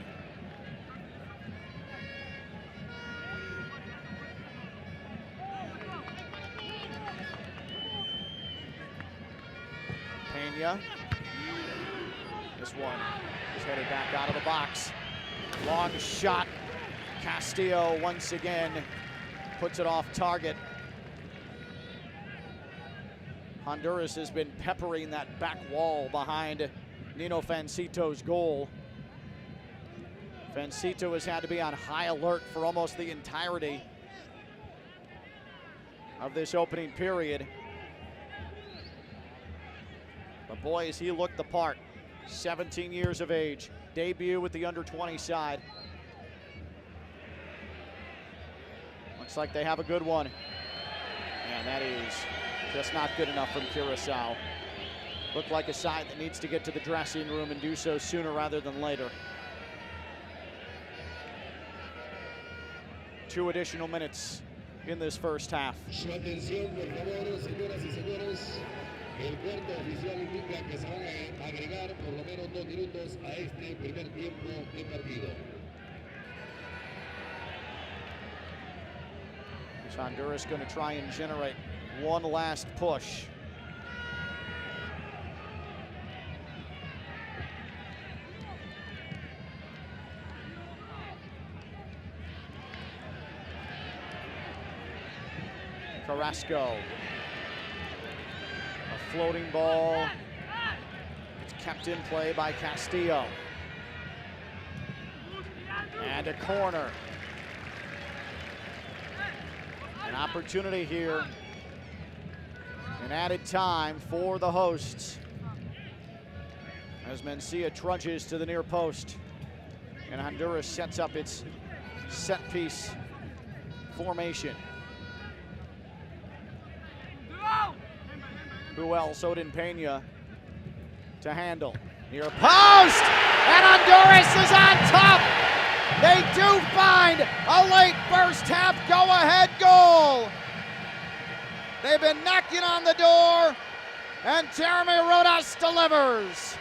Pena. This one is headed back out of the box. Long shot. Castillo once again puts it off target. Honduras has been peppering that back wall behind Nino Fancito's goal. Fancito has had to be on high alert for almost the entirety of this opening period. But boy, has he looked the part. 17 years of age, debut with the under-20 side. Looks like they have a good one. And that is just not good enough from Curaçao. Looked like a side that needs to get to the dressing room and do so sooner rather than later. 2 additional minutes in this first half. Su atención, por favor, señoras y señores. El cuarto oficial indica que se van a agregar por lo menos 2 minutos a este primer tiempo de partido. Is Honduras going to try and generate one last push? Carrasco. A floating ball. It's kept in play by Castillo. And a corner. An opportunity here. An added time for the hosts as Mencia trudges to the near post. And Honduras sets up its set piece formation. Who else? Odin Pena to handle. Near post! And Honduras is on top! They do find a late first half go-ahead goal! They've been knocking on the door, and Jeremy Rodas delivers.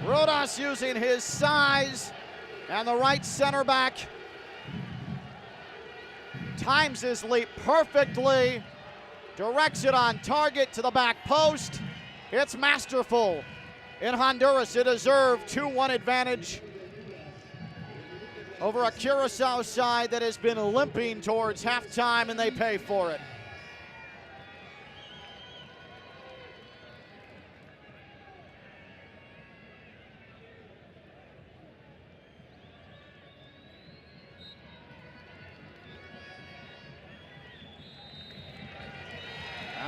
Rodas using his size and the right center back. Times his leap perfectly. Directs it on target to the back post. It's masterful. In Honduras, a deserved 2-1 advantage over a Curaçao side that has been limping towards halftime, and they pay for it.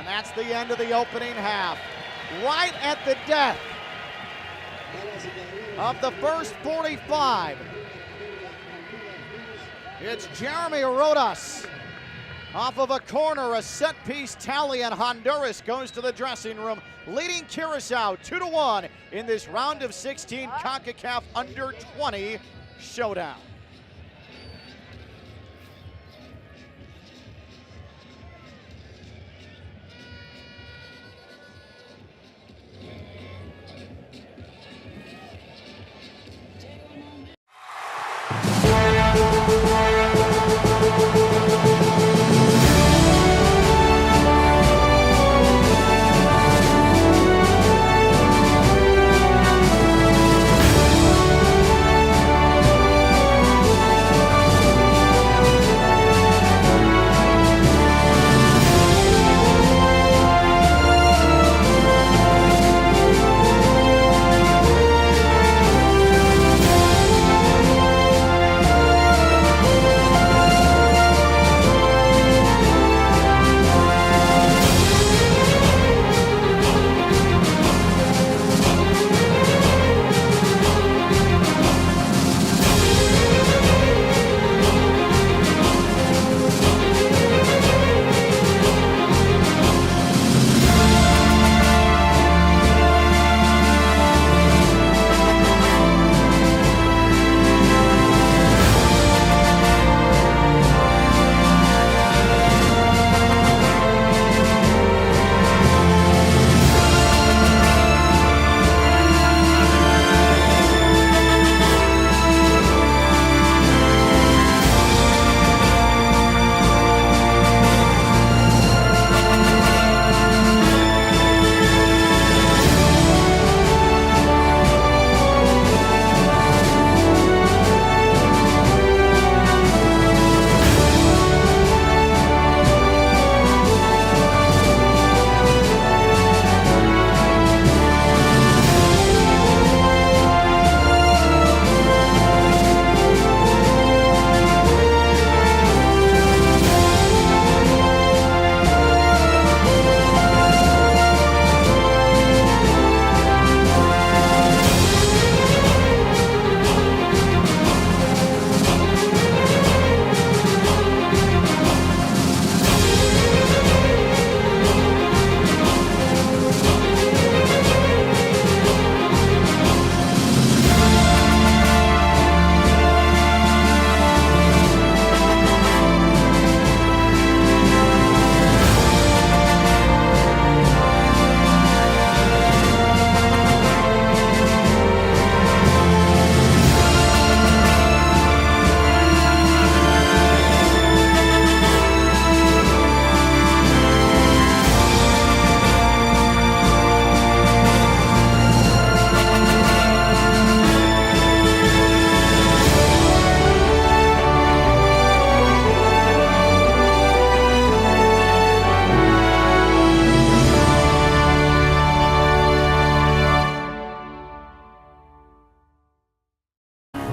And that's the end of the opening half. Right at the death of the first 45. It's Jeremy Rodas off of a corner, a set piece tally, and Honduras goes to the dressing room, leading Curaçao 2-1 in this round of 16 Concacaf Under-20 showdown.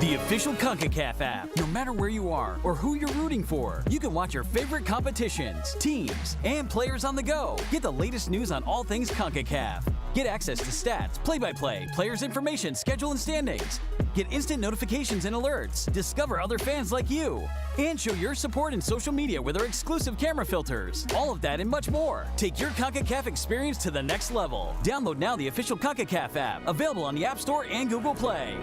The official Concacaf app. No matter where you are or who you're rooting for, you can watch your favorite competitions, teams, and players on the go. Get the latest news on all things Concacaf. Get access to stats, play-by-play, players' information, schedule, and standings. Get instant notifications and alerts. Discover other fans like you. And show your support in social media with our exclusive camera filters. All of that and much more. Take your Concacaf experience to the next level. Download now the official Concacaf app. Available on the App Store and Google Play.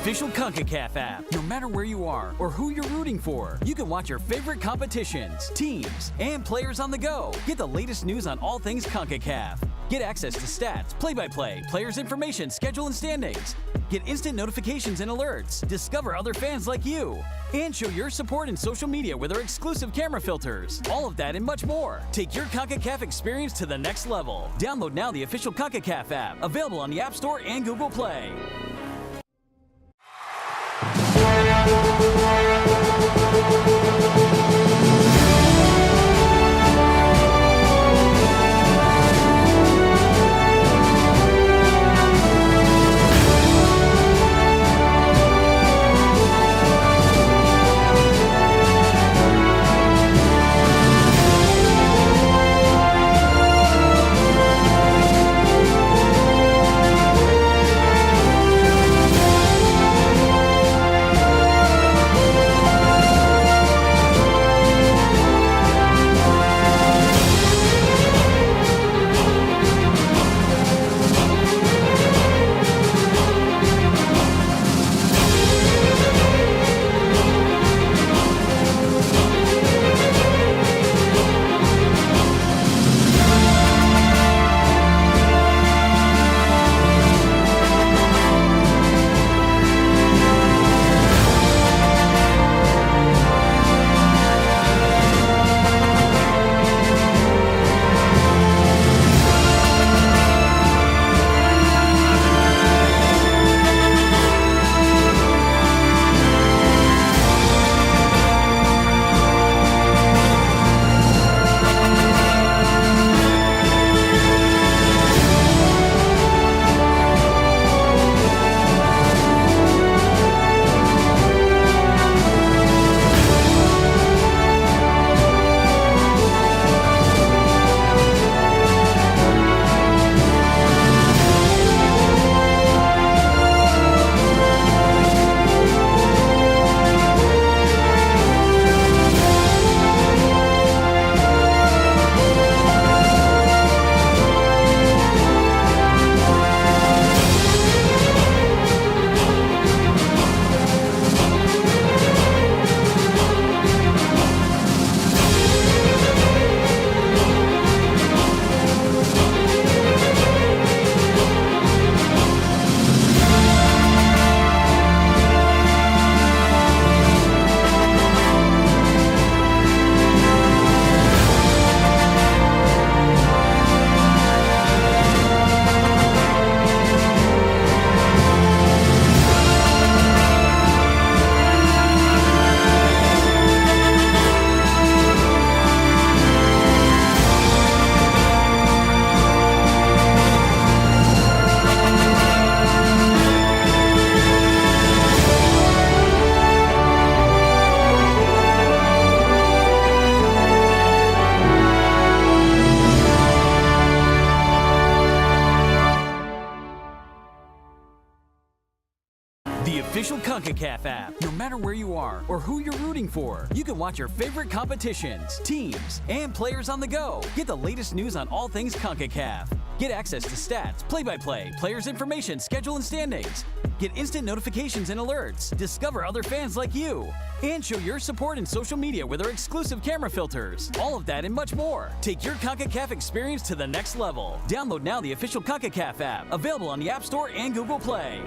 official Concacaf app. No matter where you are or who you're rooting for, you can watch your favorite competitions, teams, and players on the go. Get the latest news on all things Concacaf. Get access to stats, play-by-play, players' information, schedule, and standings. Get instant notifications and alerts. Discover other fans like you. And show your support in social media with our exclusive camera filters. All of that and much more. Take your Concacaf experience to the next level. Download now the official Concacaf app, available on the App Store and Google Play. The official Concacaf app. No matter where you are or who you're rooting for, you can watch your favorite competitions, teams, and players on the go. Get the latest news on all things Concacaf. Get access to stats, play-by-play, players' information, schedule, and standings. Get instant notifications and alerts. Discover other fans like you. And show your support in social media with our exclusive camera filters. All of that and much more. Take your Concacaf experience to the next level. Download now the official Concacaf app, available on the App Store and Google Play.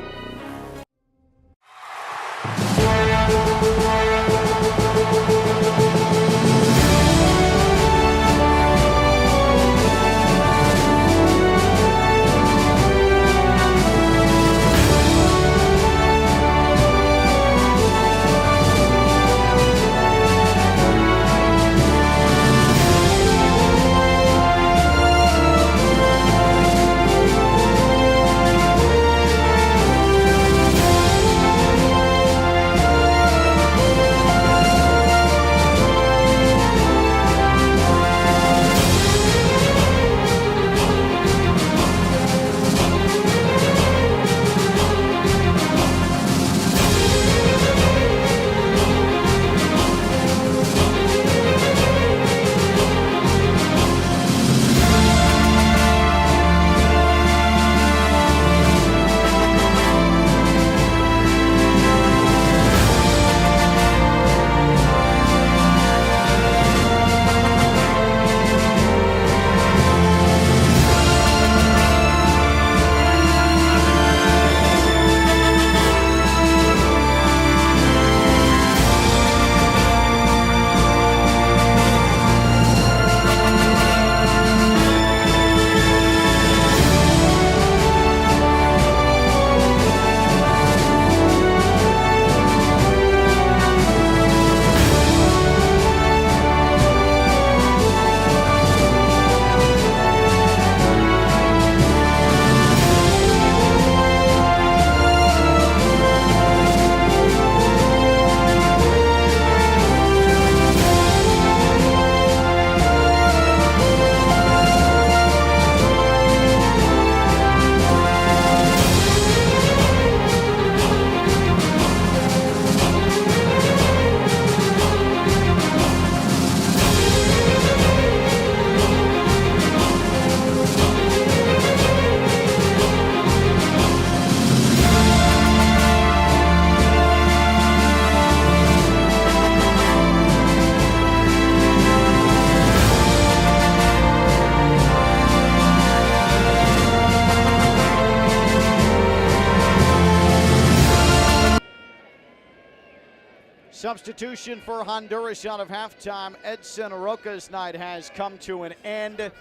Substitution for Honduras out of halftime. Edson Roca's night has come to an end. It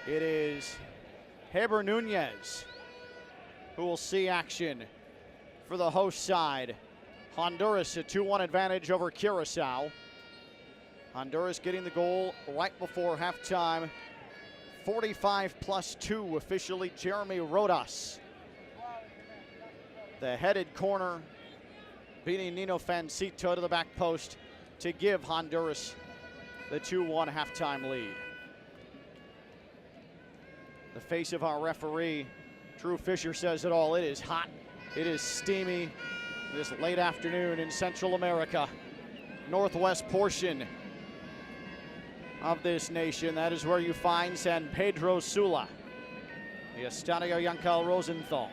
is Heber Nunez who will see action for the host side. Honduras a 2-1 advantage over Curaçao. Honduras getting the goal right before halftime. 45+2 officially Jeremy Rodas. The headed corner beating Nino Fancito to the back post to give Honduras the 2-1 halftime lead. The face of our referee, Drew Fisher, says it all. It is hot, it is steamy this late afternoon in Central America, northwest portion of this nation. That is where you find San Pedro Sula, the Estadio Yankel Rosenthal.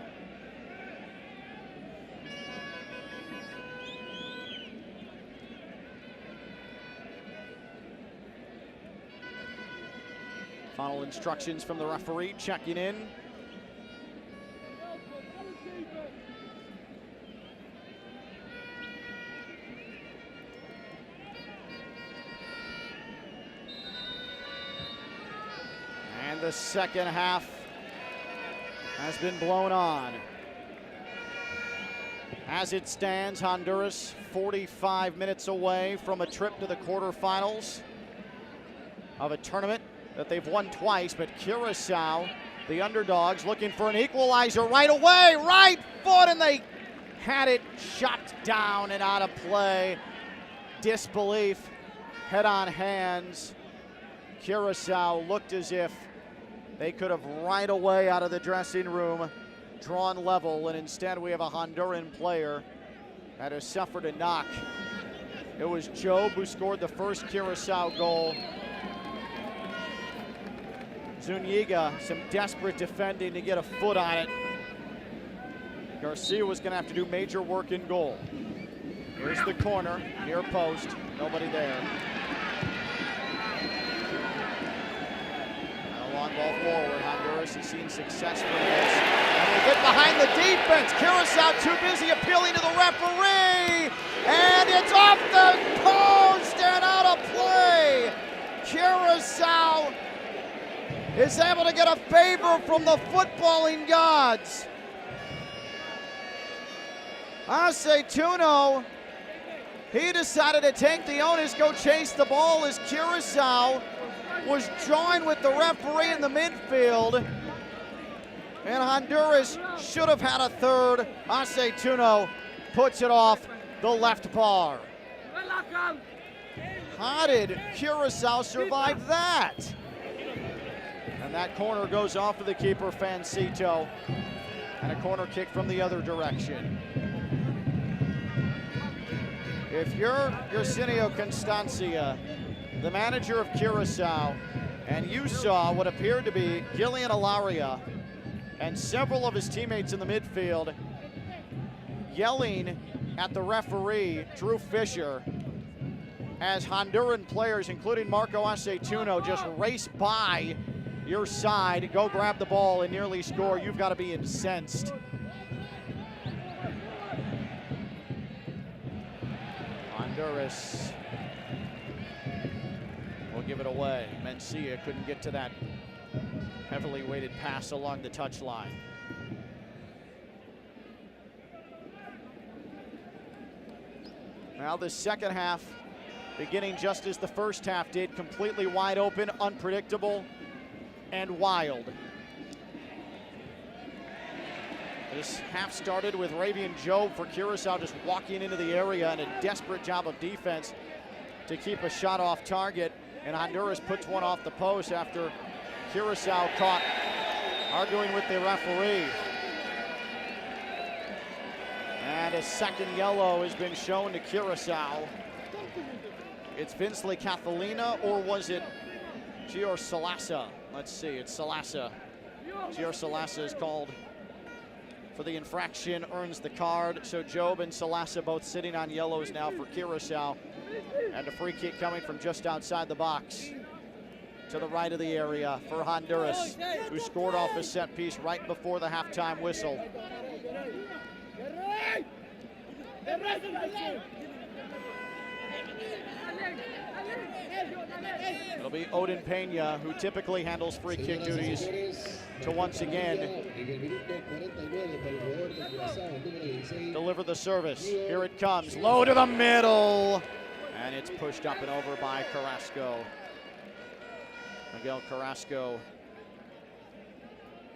Final instructions from the referee checking in. And the second half has been blown on. As it stands, Honduras 45 minutes away from a trip to the quarterfinals of a tournament that they've won twice, but Curaçao, the underdogs, looking for an equalizer right away, right foot, and they had it shot down and out of play. Disbelief, head on hands. Curaçao looked as if they could have right away out of the dressing room drawn level, and instead we have a Honduran player that has suffered a knock. It was Job who scored the first Curaçao goal. Zuniga, some desperate defending to get a foot on it. Garcia was going to have to do major work in goal. Here's the corner, near post, nobody there. And a long ball forward. Honduras has seen success from this. And they get behind the defense. Curaçao too busy appealing to the referee. And it's off the post and out of play. Curaçao is able to get a favor from the footballing gods. Aceituno, he decided to take the onus, go chase the ball as Curaçao was joined with the referee in the midfield. And Honduras should have had a third. Aceituno puts it off the left bar. How did Curaçao survive that? And that corner goes off of the keeper, Fancito, and a corner kick from the other direction. If you're Yersinio Constancia, the manager of Curaçao, and you saw what appeared to be Gillian Alaria and several of his teammates in the midfield yelling at the referee, Drew Fisher, as Honduran players, including Marco Aceituno, just race by your side, go grab the ball and nearly score, you've got to be incensed. Honduras will give it away. Mencia couldn't get to that heavily weighted pass along the touchline. Now the second half, beginning just as the first half did, completely wide open, unpredictable, and wild. This half started with Ravian Job for Curaçao just walking into the area and a desperate job of defense to keep a shot off target, and Honduras puts one off the post after Curaçao caught arguing with the referee. And a second yellow has been shown to Curaçao. It's Vinsley Catalina, or was it Gior Salasa? Let's see, it's Salasa. Gior Salasa is called for the infraction, earns the card. So Job and Salasa both sitting on yellows now for Curaçao. And a free kick coming from just outside the box to the right of the area for Honduras, who scored off a set piece right before the halftime whistle. It'll be Odin Pena, who typically handles free kick duties, to once again deliver the service. Here it comes, low to the middle, and it's pushed up and over by Carrasco. Miguel Carrasco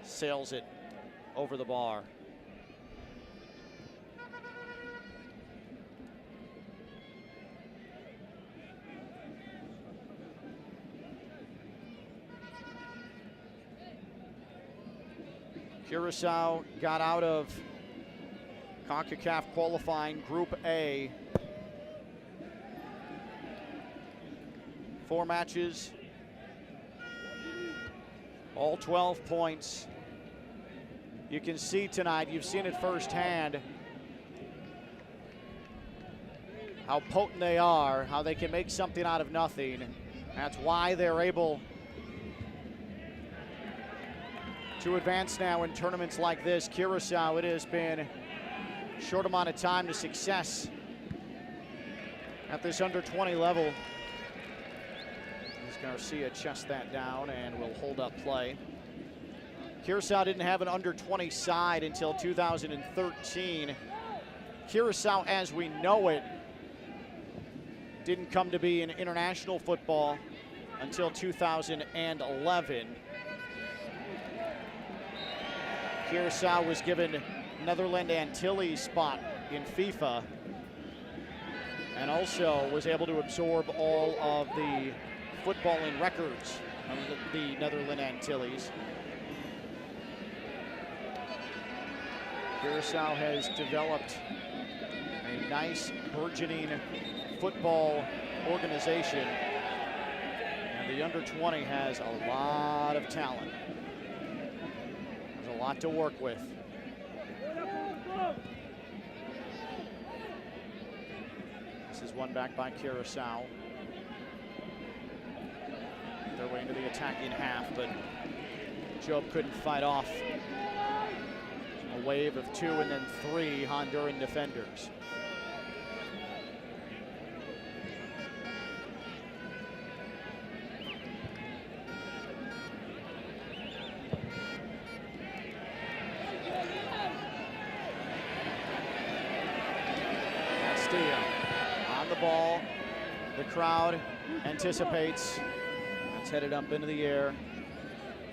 sails it over the bar. Curaçao got out of Concacaf qualifying Group A. 4 matches, all 12 points. You can see tonight, you've seen it firsthand, how potent they are, how they can make something out of nothing. That's why they're able to advance now in tournaments like this. Curaçao, it has been a short amount of time to success at this under-20 level. As Garcia chests that down and will hold up play. Curaçao didn't have an under-20 side until 2013. Curaçao, as we know it, didn't come to be in international football until 2011. Curaçao was given Netherlands Antilles spot in FIFA and also was able to absorb all of the footballing records of the Netherlands Antilles. Curaçao has developed a nice burgeoning football organization, and the under-20 has a lot of talent. There's a lot to work with. This is one back by Curaçao. Their way into the attacking half, but Job couldn't fight off a wave of 2 and then 3 Honduran defenders. On the ball, the crowd anticipates. That's headed up into the air.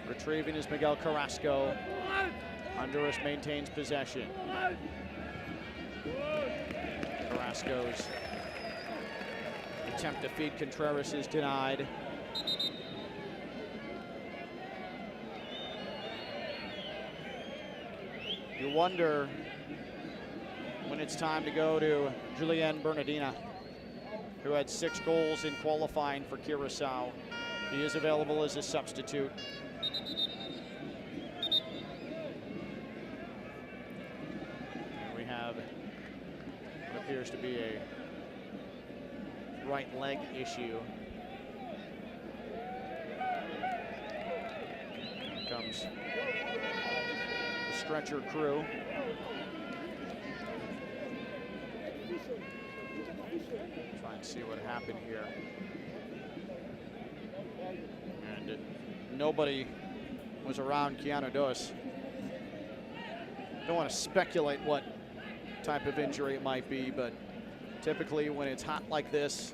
Retrieving is Miguel Carrasco. Honduras maintains possession. Carrasco's attempt to feed Contreras is denied. You wonder when it's time to go to Julian Bernardina, who had 6 goals in qualifying for Curaçao. He is available as a substitute. We have what appears to be a right leg issue. Here comes the stretcher crew. Try and see what happened here. And nobody was around Keanu Dos. Don't want to speculate what type of injury it might be, but typically when it's hot like this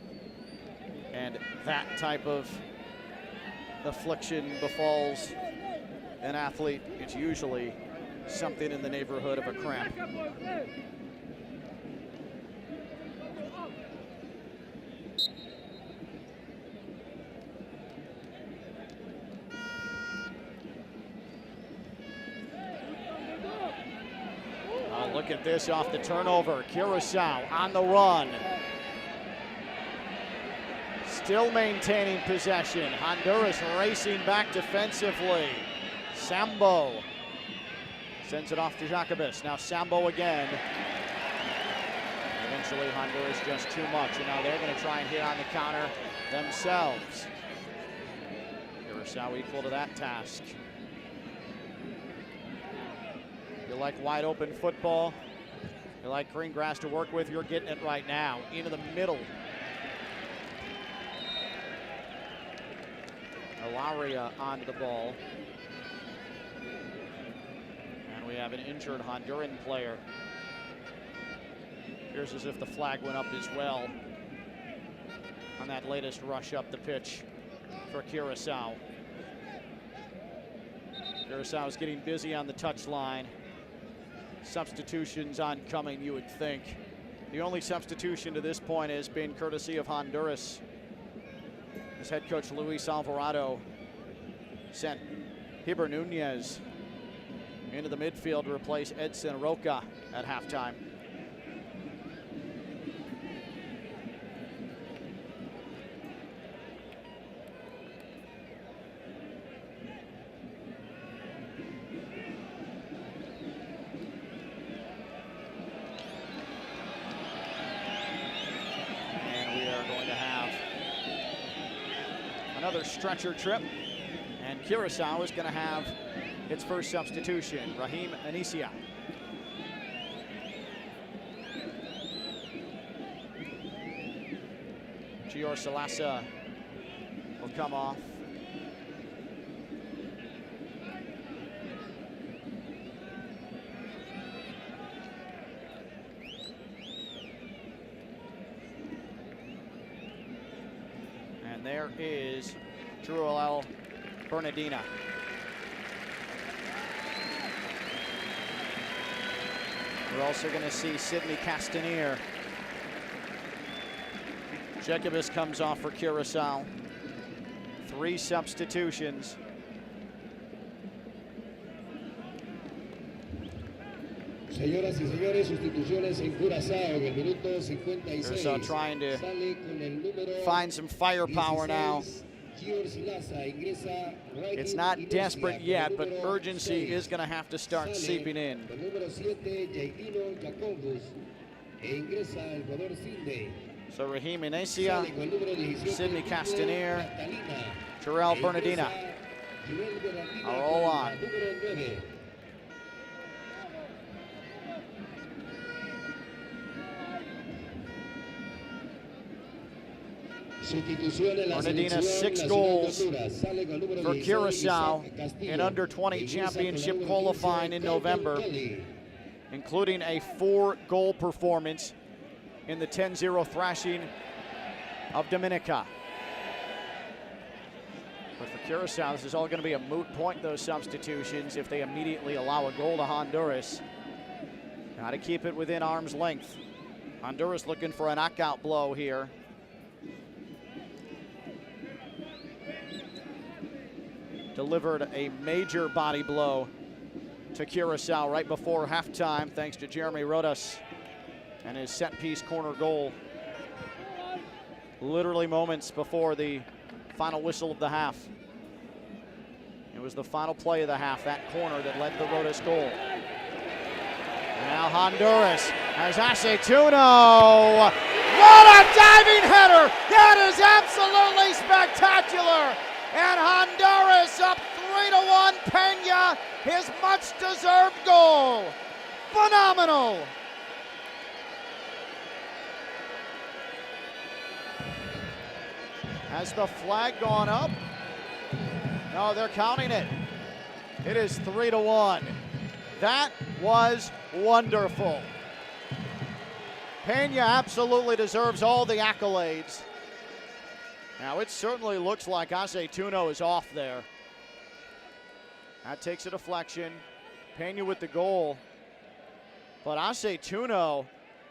and that type of affliction befalls an athlete, it's usually something in the neighborhood of a cramp. Look at this off the turnover. Curaçao on the run. Still maintaining possession. Honduras racing back defensively. Sambo sends it off to Jacobus. Now Sambo again. Eventually Honduras just too much, and now they're going to try and hit on the counter themselves. Curaçao equal to that task. You like wide open football, you like green grass to work with, you're getting it right now. Into the middle Alaria on the ball. And we have an injured Honduran player. Appears as if the flag went up as well on that latest rush up the pitch for Curaçao. Curaçao is getting busy on the touchline. Substitutions oncoming, you would think. The only substitution to this point has been courtesy of Honduras, as head coach Luis Alvarado sent Hiber Nunez into the midfield to replace Edson Roca at halftime. Another stretcher trip, and Curaçao is going to have its first substitution, Rahim Anisia. Gior Salasa will come off. And there is Joel Bernardina. We're also going to see Sidney Castanier. Jacobus comes off for Curaçao. 3 substitutions. Señoras y señores, sustituciones en Curaçao en el minuto 56. Curaçao trying to find some firepower now. It's not desperate yet, but urgency is going to have to start seeping in. So Rahim Inesia, Sidney Castanier, Joel Bernardina are all on. Bernardina 6 goals for Curaçao in under-20 championship qualifying in November, including a 4-goal performance in the 10-0 thrashing of Dominica. But for Curaçao, this is all going to be a moot point, those substitutions, if they immediately allow a goal to Honduras. Got to keep it within arm's length. Honduras looking for a knockout blow here. Delivered a major body blow to Curaçao right before halftime, thanks to Jeremy Rodas and his set-piece corner goal. Literally moments before the final whistle of the half. It was the final play of the half, that corner that led the Rodas goal. And now Honduras has Aceituno. What a diving header! That is absolutely spectacular! And Honduras up 3-1. Peña, his much-deserved goal. Phenomenal! Has the flag gone up? No, they're counting it. It is 3-1. That was wonderful. Peña absolutely deserves all the accolades. Now, it certainly looks like Aceituno is off there. That takes a deflection. Peña with the goal. But Aceituno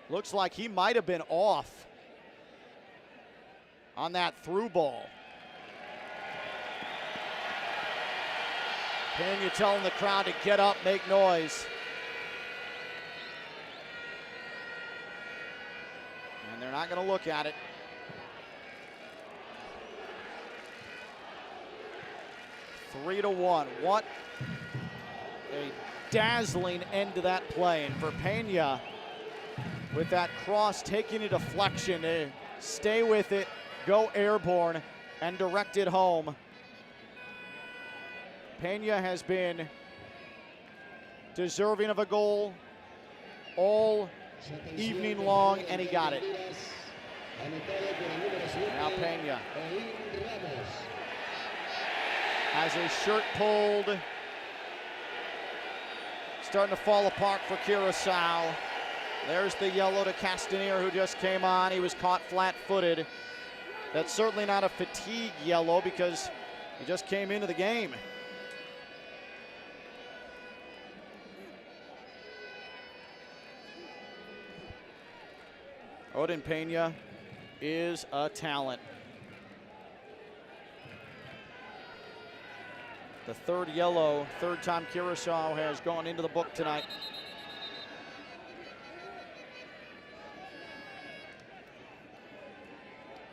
looks like he might have been off on that through ball. Peña telling the crowd to get up, make noise. And they're not going to look at it. Three to 1. What a dazzling end to that play. And for Peña, with that cross taking a deflection, to stay with it, go airborne, and direct it home. Peña has been deserving of a goal all evening long, and he got it. Now Peña. Has his shirt pulled. Starting to fall apart for Curaçao. There's the yellow to Castanier, who just came on. He was caught flat-footed. That's certainly not a fatigue yellow because he just came into the game. Odin Pena is a talent. The third yellow, third time Curaçao has gone into the book tonight.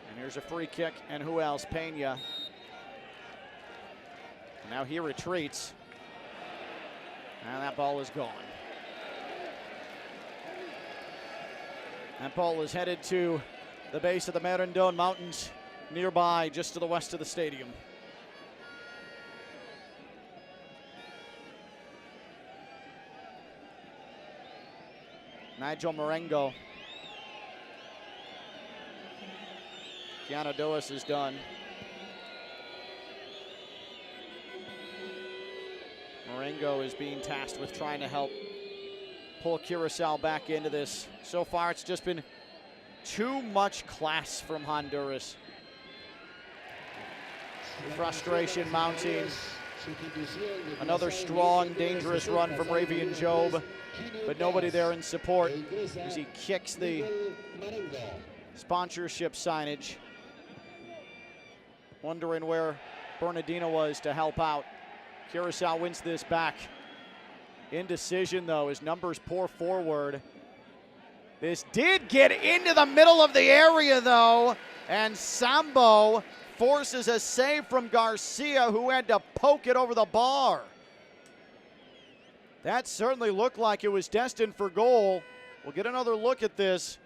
And here's a free kick, and who else? Pena. And now he retreats. And that ball is gone. That ball is headed to the base of the Merindon Mountains, nearby, just to the west of the stadium. Nigel Marengo. Keanu Doas is done. Marengo is being tasked with trying to help pull Curaçao back into this. So far, it's just been too much class from Honduras. Frustration mounting. Another strong, dangerous run from Ravian Job, but nobody there in support as he kicks the sponsorship signage. Wondering where Bernardino was to help out. Curaçao wins this back. Indecision, though, as numbers pour forward. This did get into the middle of the area, though, and Sambo forces a save from Garcia, who had to poke it over the bar. That certainly looked like it was destined for goal. We'll get another look at this.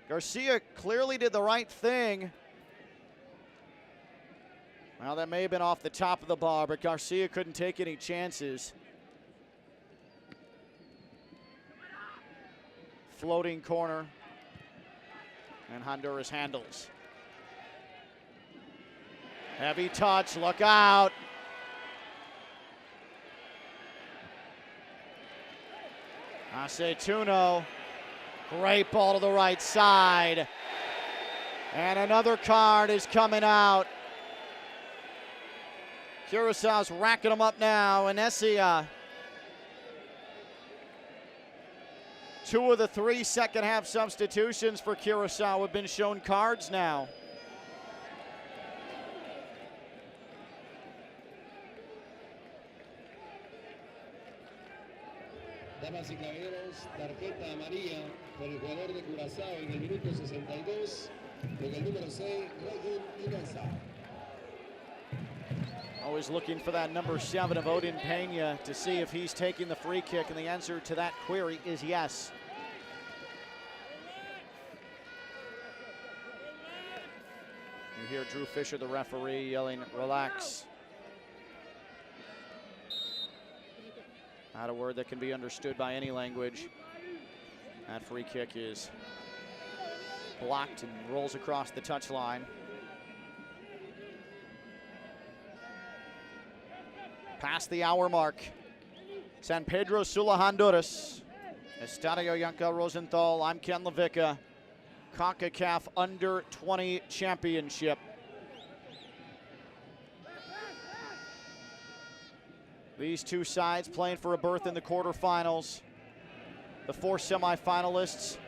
Garcia clearly did the right thing. Well, that may have been off the top of the bar, but Garcia couldn't take any chances. Floating corner, and Honduras handles. Heavy touch, look out. Aceituno, great ball to the right side. And another card is coming out. Curaçao's racking them up now, and Essia. 2 of the 3 second half substitutions for Curaçao have been shown cards now. Damas y caballeros, tarjeta amarilla por el jugador de Curaçao en el minuto 62 con el número 6, Rosenthal. Always looking for that number 7 of Odin Pena to see if he's taking the free kick, and the answer to that query is yes. You hear Drew Fisher, the referee, yelling, "Relax." Not a word that can be understood by any language. That free kick is blocked and rolls across the touchline. Past the hour mark. San Pedro Sula, Honduras. Estadio Yankel, Rosenthal. I'm Ken Levica. Concacaf Under-20 Championship. These two sides playing for a berth in the quarterfinals. The 4 semifinalists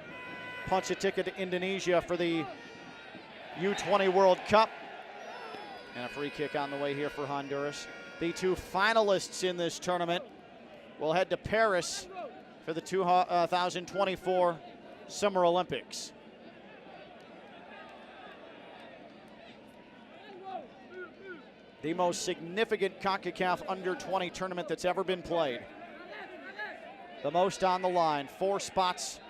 punch a ticket to Indonesia for the U20 World Cup. And a free kick on the way here for Honduras. The 2 finalists in this tournament will head to Paris for the 2024 Summer Olympics. The most significant CONCACAF Under-20 tournament that's ever been played. The most on the line. 4 spots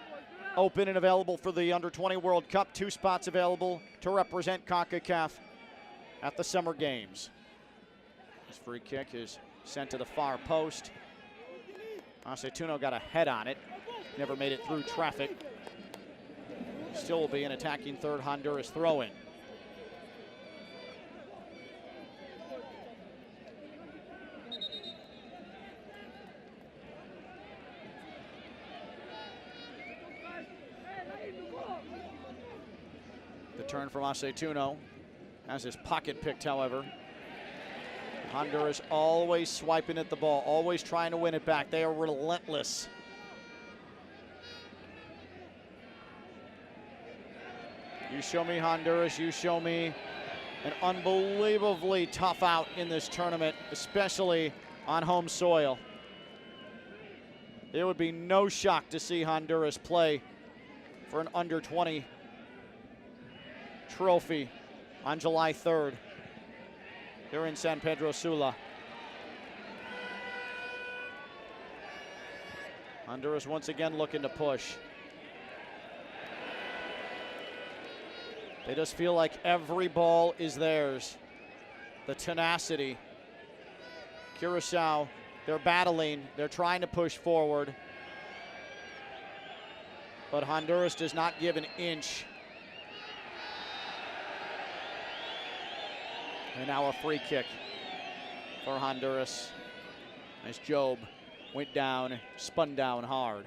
open and available for the Under-20 World Cup. 2 spots available to represent CONCACAF at the Summer Games. This free kick is sent to the far post. Aceituno got a head on it. Never made it through traffic. Still will be an attacking third Honduras throw-in. The turn from Aceituno. Has his pocket picked, however. Honduras always swiping at the ball, always trying to win it back. They are relentless. You show me Honduras, you show me an unbelievably tough out in this tournament, especially on home soil. It would be no shock to see Honduras play for an under-20 trophy on July 3rd here in San Pedro Sula. Honduras once again looking to push. They just feel like every ball is theirs. The tenacity. Curaçao, they're battling, they're trying to push forward. But Honduras does not give an inch. And now a free kick for Honduras as Job went down, spun down hard.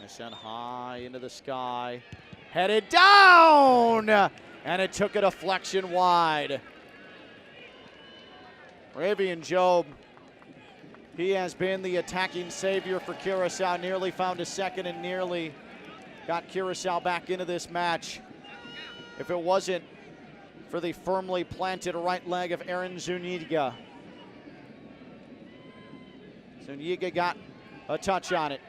They sent high into the sky, headed down, and it took a deflection wide. Ravian Job, he has been the attacking savior for Curaçao, nearly found a second and nearly got Curaçao back into this match. If it wasn't for the firmly planted right leg of Aaron Zuniga. Zuniga got a touch on it.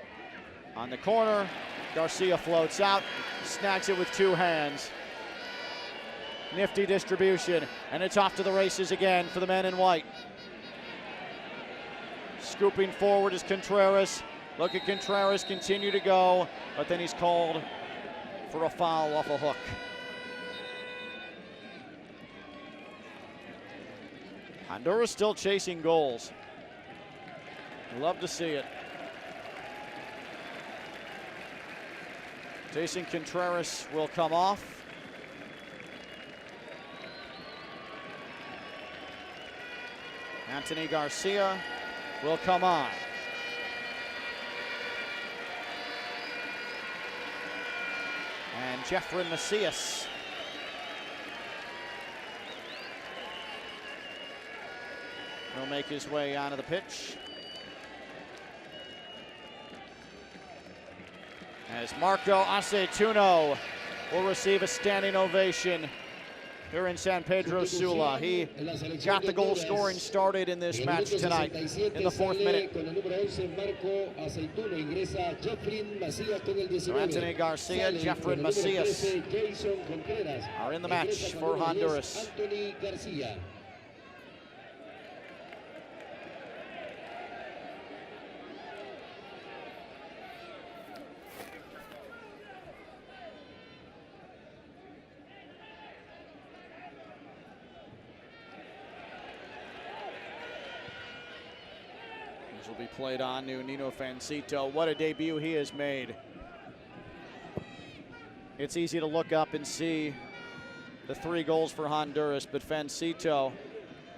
On the corner, Garcia floats out, snags it with two hands. Nifty distribution, and it's off to the races again for the men in white. Scooping forward is Contreras. Look at Contreras continue to go, but then he's called for a foul off a hook. Honduras still chasing goals. Love to see it. Jason Contreras will come off. Anthony Garcia will come on. And Jeffrey Macias will make his way onto the pitch. As Marco Aceituno will receive a standing ovation here in San Pedro Sula. He got the goal scoring started in this match tonight in the 4th minute. So Anthony Garcia, Jeffrey Macias are in the match for Honduras. Will be played on to Nino Fancito. What a debut he has made. It's easy to look up and see the 3 goals for Honduras, but Fancito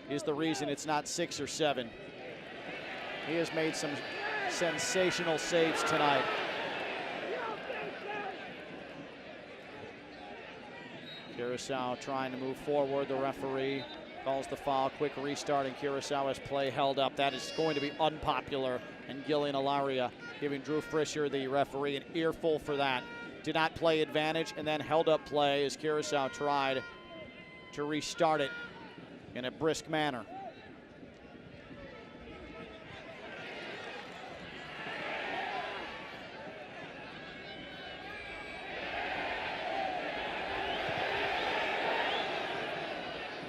is the reason it's not 6 or 7. He has made some sensational saves tonight. Curaçao trying to move forward. The referee calls the foul. Quick restart, and Curaçao has play held up. That is going to be unpopular. And Gillian Alaria giving Drew Fisher, the referee, an earful for that. Did not play advantage and then held up play as Curaçao tried to restart it in a brisk manner.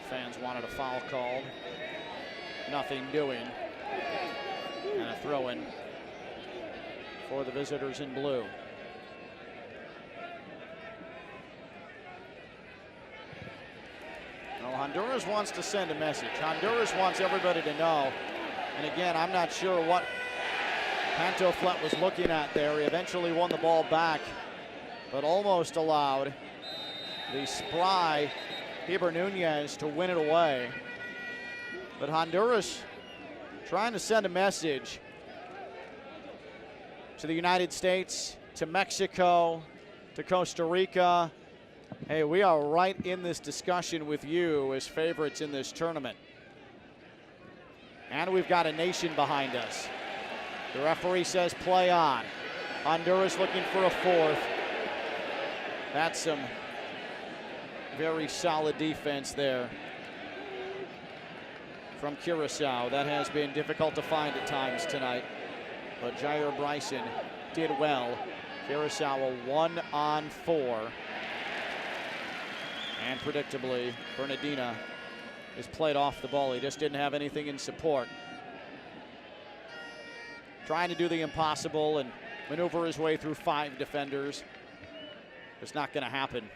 Fans wanted a foul called. Nothing doing. And a throw-in for the visitors in blue. Well, Honduras wants to send a message. Honduras wants everybody to know. And again, I'm not sure what Pantoflet was looking at there. He eventually won the ball back. but almost allowed the spry Heber Nunez to win it away. But Honduras trying to send a message to the United States, to Mexico, to Costa Rica. Hey, we are right in this discussion with you as favorites in this tournament. And we've got a nation behind us. The referee says play on. Honduras looking for a fourth. That's some very solid defense there from Curaçao. That has been difficult to find at times tonight, but Jair Bryson did well. Curaçao a 1-on-4. And predictably, Bernardina is played off the ball. He just didn't have anything in support. Trying to do the impossible and maneuver his way through 5 defenders. It's not going to happen.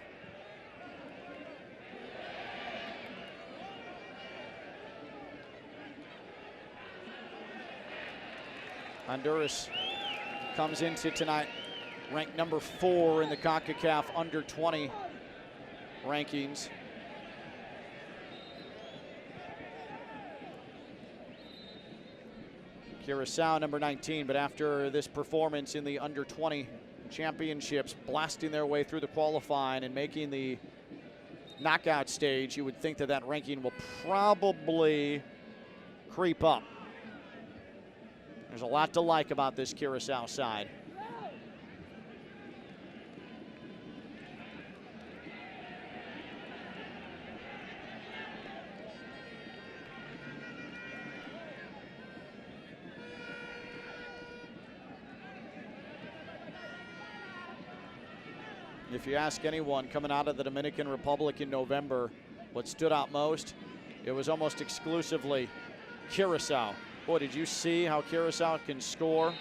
Honduras comes into tonight ranked number 4 in the Concacaf Under-20 rankings. Curaçao number 19, but after this performance in the Under-20 championships, blasting their way through the qualifying and making the knockout stage, you would think that that ranking will probably creep up. There's a lot to like about this Curaçao side. If you ask anyone coming out of the Dominican Republic in November what stood out most, it was almost exclusively Curaçao. Boy, did you see how Curaçao can score?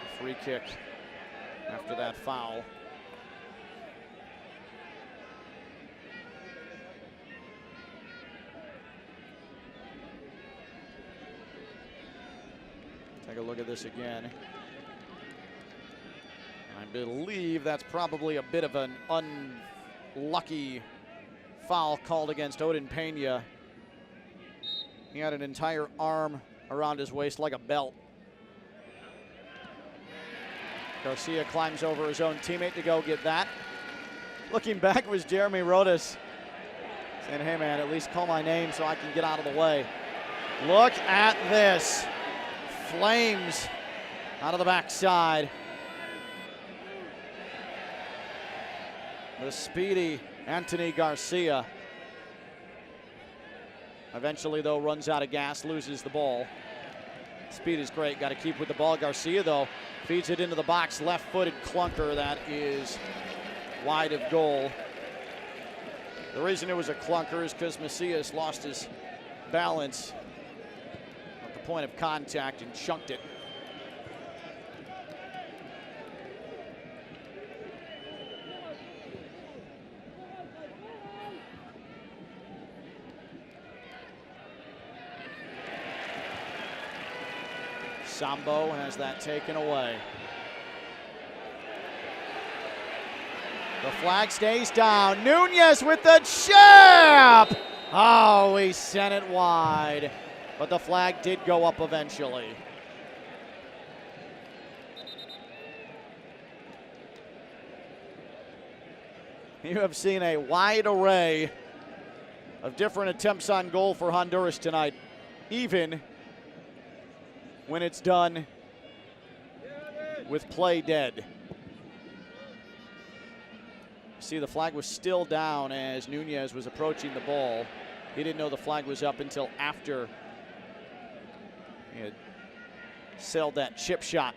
A free kick after that foul. Take a look at this again. I believe that's probably a bit of an unlucky foul called against Odin Pena. He had an entire arm around his waist like a belt. Garcia climbs over his own teammate to go get that. Looking back was Jeremy Rodas saying, hey man, at least call my name so I can get out of the way. Look at this. Flames out of the backside. The speedy Anthony Garcia. Eventually, though, runs out of gas, loses the ball. Speed is great, got to keep with the ball. Garcia, though, feeds it into the box, left-footed clunker that is wide of goal. The reason it was a clunker is because Macias lost his balance at the point of contact and chunked it. Sambo has that taken away. The flag stays down. Nunez with the chip! Oh, he sent it wide. But the flag did go up eventually. You have seen a wide array of different attempts on goal for Honduras tonight, even when it's done with play dead. See, the flag was still down as Nunez was approaching the ball. He didn't know the flag was up until after he had sailed that chip shot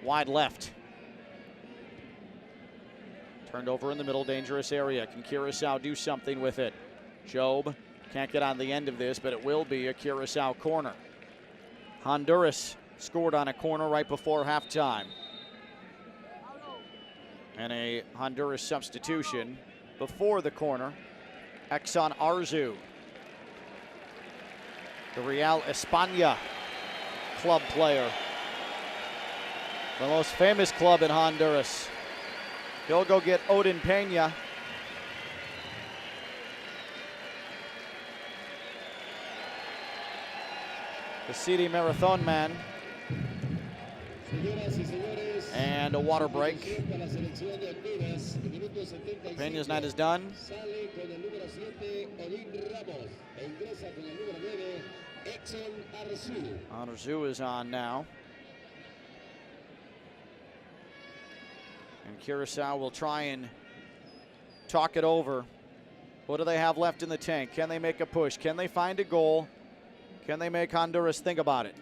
wide left. Turned over in the middle, dangerous area. Can Curaçao do something with it? Job can't get on the end of this, but it will be a Curaçao corner. Honduras scored on a corner right before halftime. And a Honduras substitution before the corner. Exxon Arzu, the Real España club player, the most famous club in Honduras. He'll go get Odin Pena. The CD Marathon man. And a water break. Pena's night is done. Arzu is on now. And Curaçao will try and talk it over. What do they have left in the tank? Can they make a push? Can they find a goal? Can they make Honduras think about it?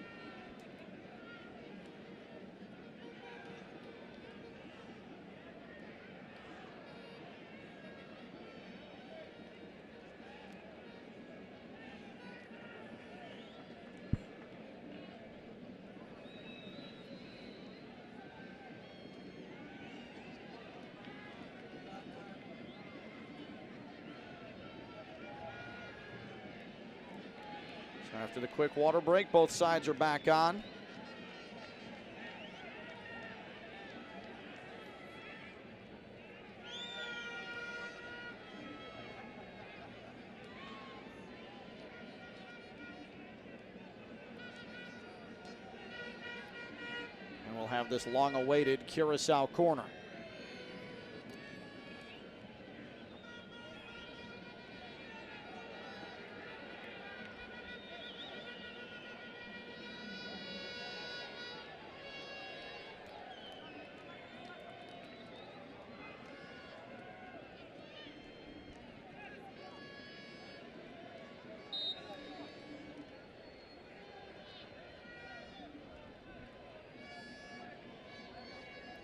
After the quick water break, both sides are back on. And we'll have this long-awaited Curaçao corner.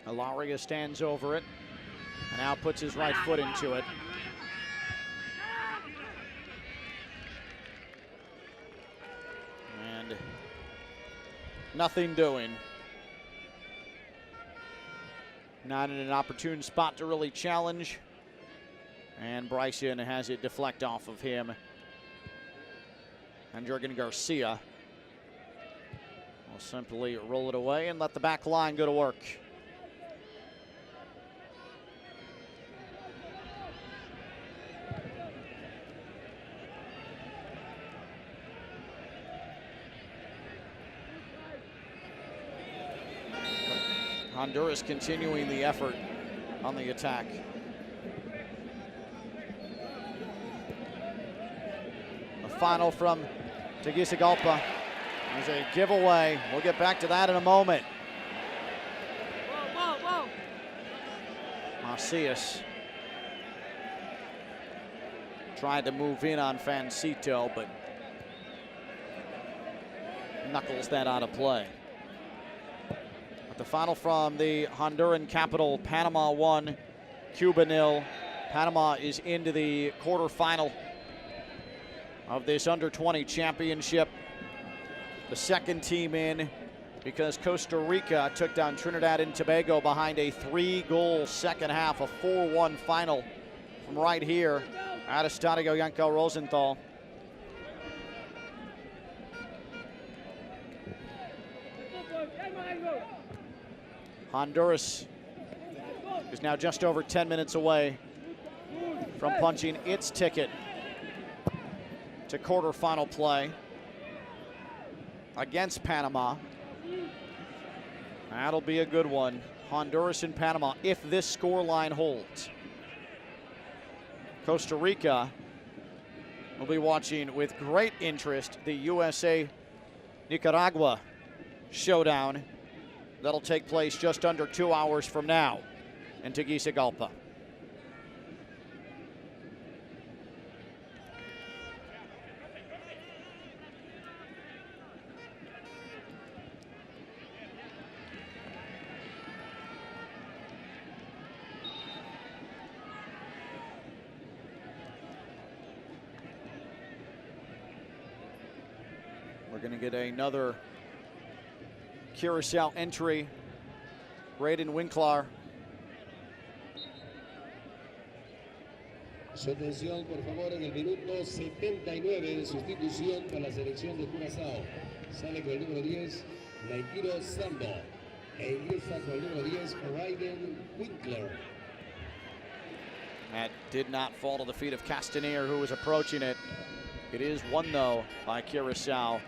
Alaria stands over it and now puts his right foot into it. And nothing doing. Not in an opportune spot to really challenge. And Bryson has it deflect off of him. And Jurgen Garcia will simply roll it away and let the back line go to work. Honduras continuing the effort on the attack. A final from Tegucigalpa. There's a giveaway. We'll get back to that in a moment. Macias tried to move in on Fancito, but knuckles that out of play. But the final from the Honduran capital, Panama 1, Cuba 0. Panama is into the quarterfinal of this Under-20 championship. The second team in because Costa Rica took down Trinidad and Tobago behind a 3-goal second half, a 4-1 final from right here at Estadio Yankel Rosenthal. Honduras is now just over 10 minutes away from punching its ticket to quarterfinal play against Panama. That'll be a good one. Honduras and Panama, if this scoreline holds. Costa Rica will be watching with great interest the USA-Nicaragua showdown. That'll take place just under 2 hours from now in Tegucigalpa. We're going to get another Curaçao entry. Braden Winklar. Su atención, por favor, en el minuto 79 de sustitución para la selección de Curaçao. Sale con el número 10, Naikiro Sambo. E ingresa con el número 10, Winkler. That did not fall to the feet of Castanier, who was approaching it. It is won, though, by Curaçao.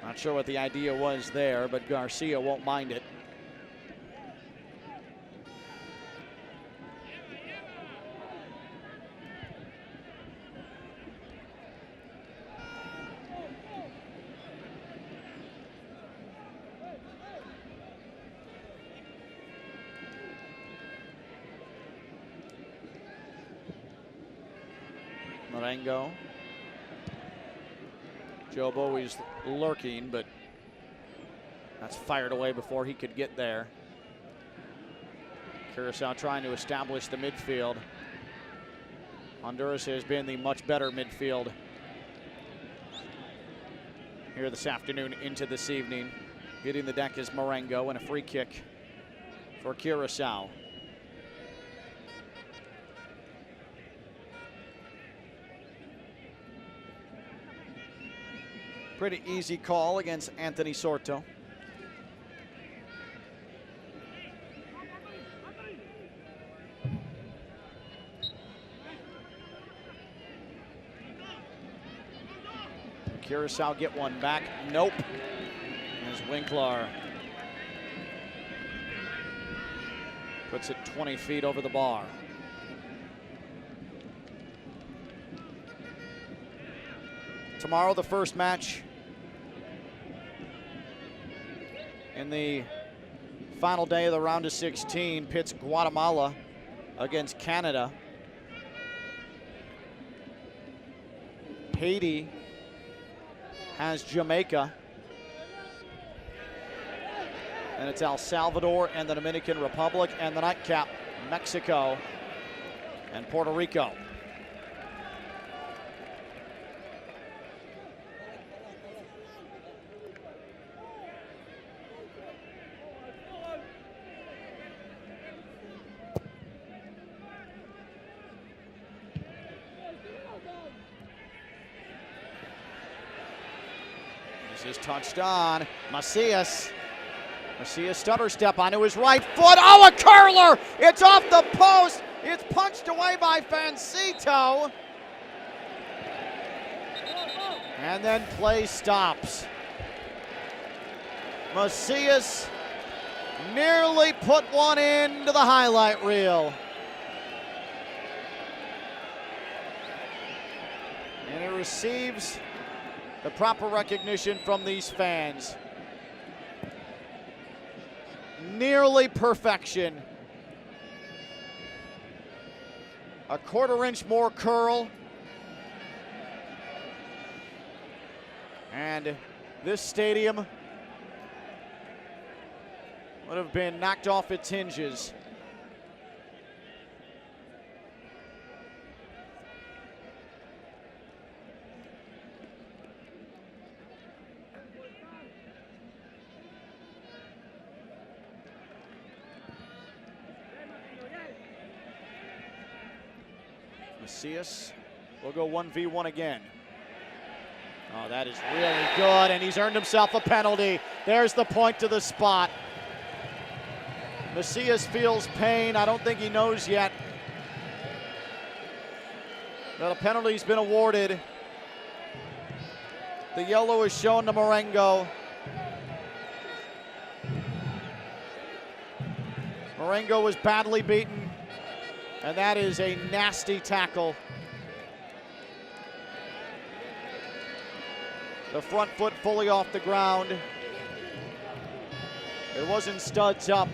Not sure what the idea was there, but Garcia won't mind it. Marengo. Joe Bowie's lurking, but that's fired away before he could get there. Curaçao trying to establish the midfield. Honduras has been the much better midfield here this afternoon into this evening. Hitting the deck is Marengo, and a free kick for Curaçao. Pretty easy call against Anthony Sorto. Curaçao get one back. Nope. As Winkler puts it 20 feet over the bar. Tomorrow, the first match in the final day of the round of 16 pits Guatemala against Canada. Haiti has Jamaica. And it's El Salvador and the Dominican Republic, and the nightcap, Mexico and Puerto Rico. This is touched on. Macias stutter step onto his right foot. Oh, a curler! It's off the post. It's punched away by Fancito. And then play stops. Macias nearly put one into the highlight reel. And he receives the proper recognition from these fans. Nearly perfection. A quarter-inch more curl. And this stadium would have been knocked off its hinges. Macias will go 1v1 again. Oh, that is really good, and he's earned himself a penalty. There's the point to the spot. Macias feels pain. I don't think he knows yet that a penalty's been awarded. The yellow is shown to Marengo. Marengo was badly beaten, and that is a nasty tackle. The front foot fully off the ground. It wasn't studs up,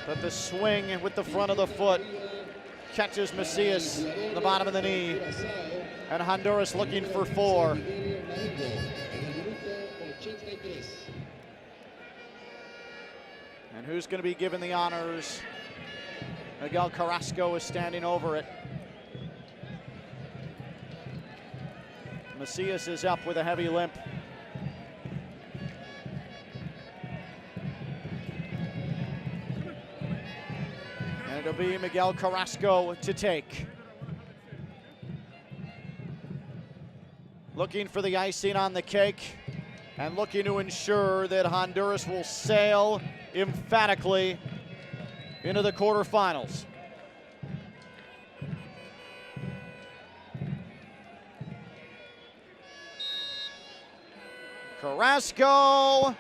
but the swing with the front of the foot catches Macias in the bottom of the knee. And Honduras looking for 4. And who's going to be given the honors? Miguel Carrasco is standing over it. Macias is up with a heavy limp. And it'll be Miguel Carrasco to take. Looking for the icing on the cake. and looking to ensure that Honduras will sail emphatically into the quarterfinals. Carrasco,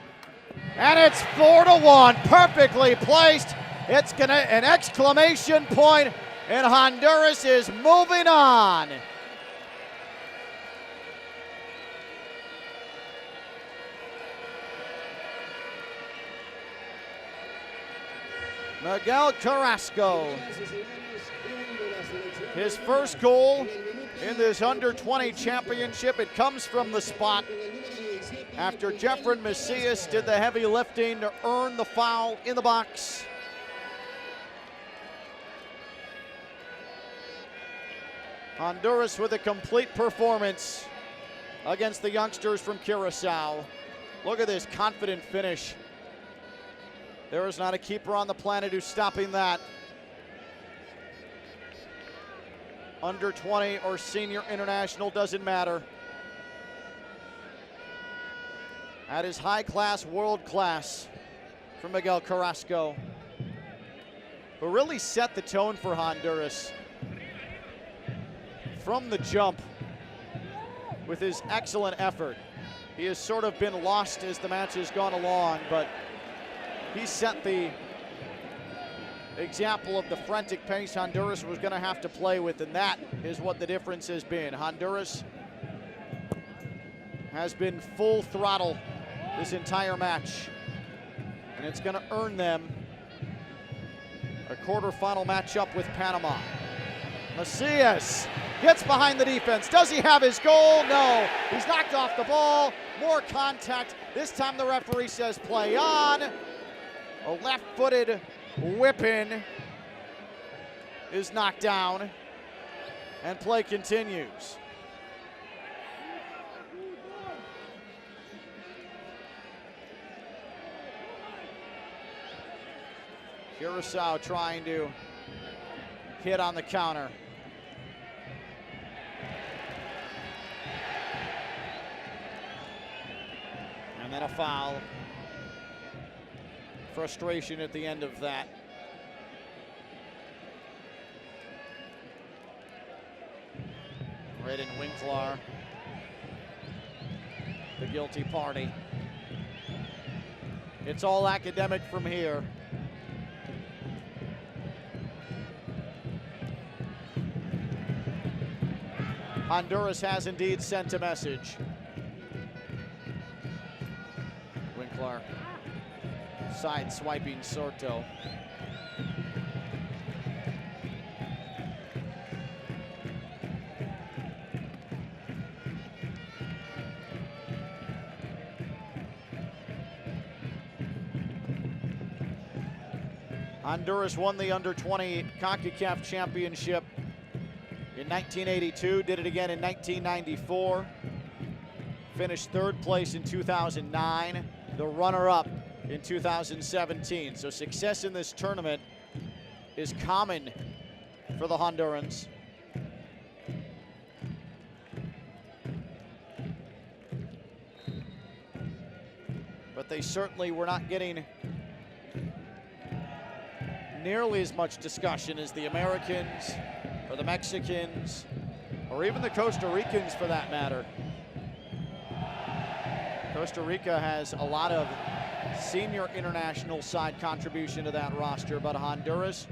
and it's 4-1, perfectly placed. It's an exclamation point, and Honduras is moving on. Miguel Carrasco, his first goal in this under-20 championship. It comes from the spot after Jeffrey Macias did the heavy lifting to earn the foul in the box. Honduras with a complete performance against the youngsters from Curaçao. Look at this confident finish. There is not a keeper on the planet who's stopping that. Under 20 or senior international, doesn't matter. That is high class, world class from Miguel Carrasco, who really set the tone for Honduras from the jump with his excellent effort. He has sort of been lost as the match has gone along, but he set the example of the frantic pace Honduras was going to have to play with, and that is what the difference has been. Honduras has been full throttle this entire match, and it's going to earn them a quarterfinal matchup with Panama. Macias gets behind the defense. Does he have his goal? No. He's knocked off the ball. More contact. This time the referee says play on. A left-footed whip-in is knocked down, and play continues. Curaçao trying to hit on the counter. And then a foul. Frustration at the end of that. Red and Winkler, the guilty party. It's all academic from here. Honduras has indeed sent a message. Winkler side swiping Sorto. Honduras won the Under-20 Concacaf Championship in 1982, did it again in 1994, finished third place in 2009, the runner-up in 2017. So success in this tournament is common for the Hondurans. But they certainly were not getting nearly as much discussion as the Americans or the Mexicans or even the Costa Ricans for that matter. Costa Rica has a lot of senior international side contribution to that roster, but Honduras,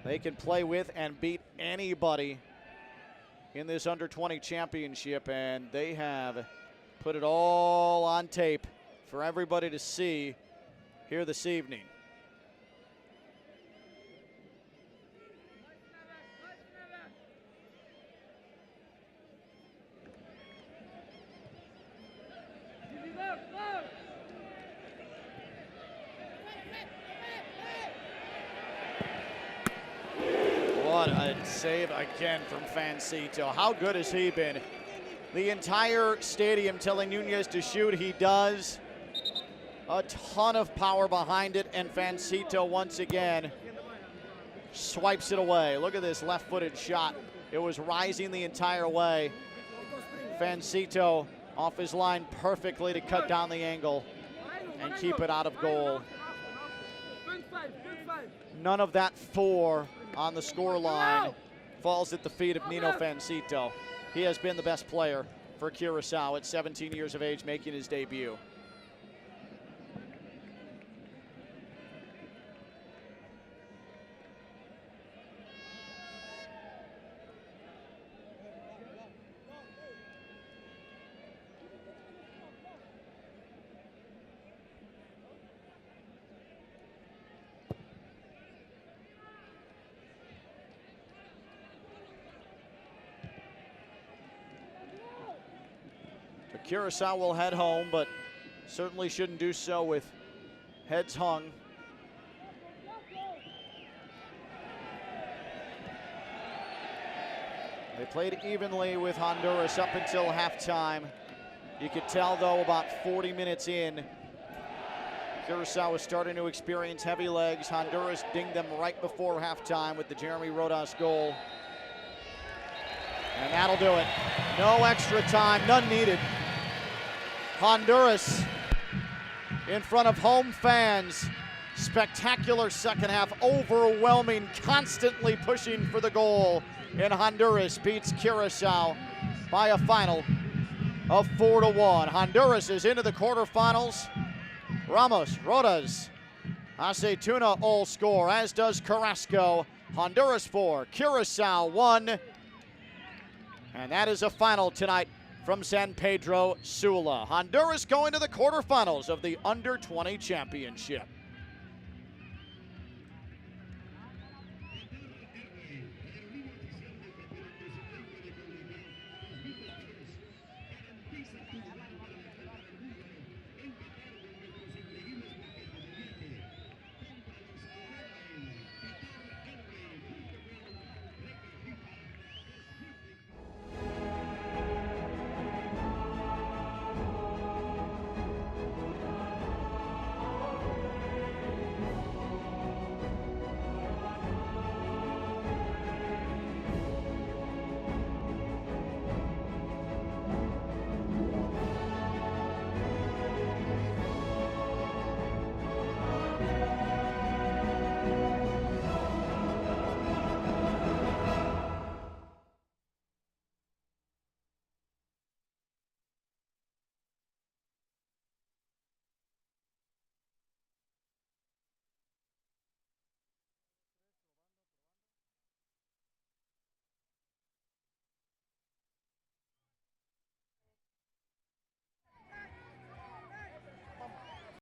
they can play with and beat anybody in this Under-20 championship, and they have put it all on tape for everybody to see here this evening. What a save again from Fancito. How good has he been? The entire stadium telling Nunez to shoot. He does. A ton of power behind it, and Fancito once again swipes it away. Look at this left-footed shot. It was rising the entire way. Fancito off his line perfectly to cut down the angle and keep it out of goal. None of that 4 on the score line falls at the feet of Nino Fancito. He has been the best player for Curaçao at 17 years of age, making his debut. Curaçao will head home, but certainly shouldn't do so with heads hung. They played evenly with Honduras up until halftime. You could tell, though, about 40 minutes in, Curaçao was starting to experience heavy legs. Honduras dinged them right before halftime with the Jeremy Rodas goal. And that'll do it. No extra time, none needed. Honduras in front of home fans. Spectacular second half, overwhelming, constantly pushing for the goal. And Honduras beats Curaçao by a final of 4-1. Honduras is into the quarterfinals. Ramos, Rodas, Aceituna all score, as does Carrasco. Honduras 4, Curaçao 1. And that is a final tonight from San Pedro Sula. Honduras going to the quarterfinals of the Under-20 championship.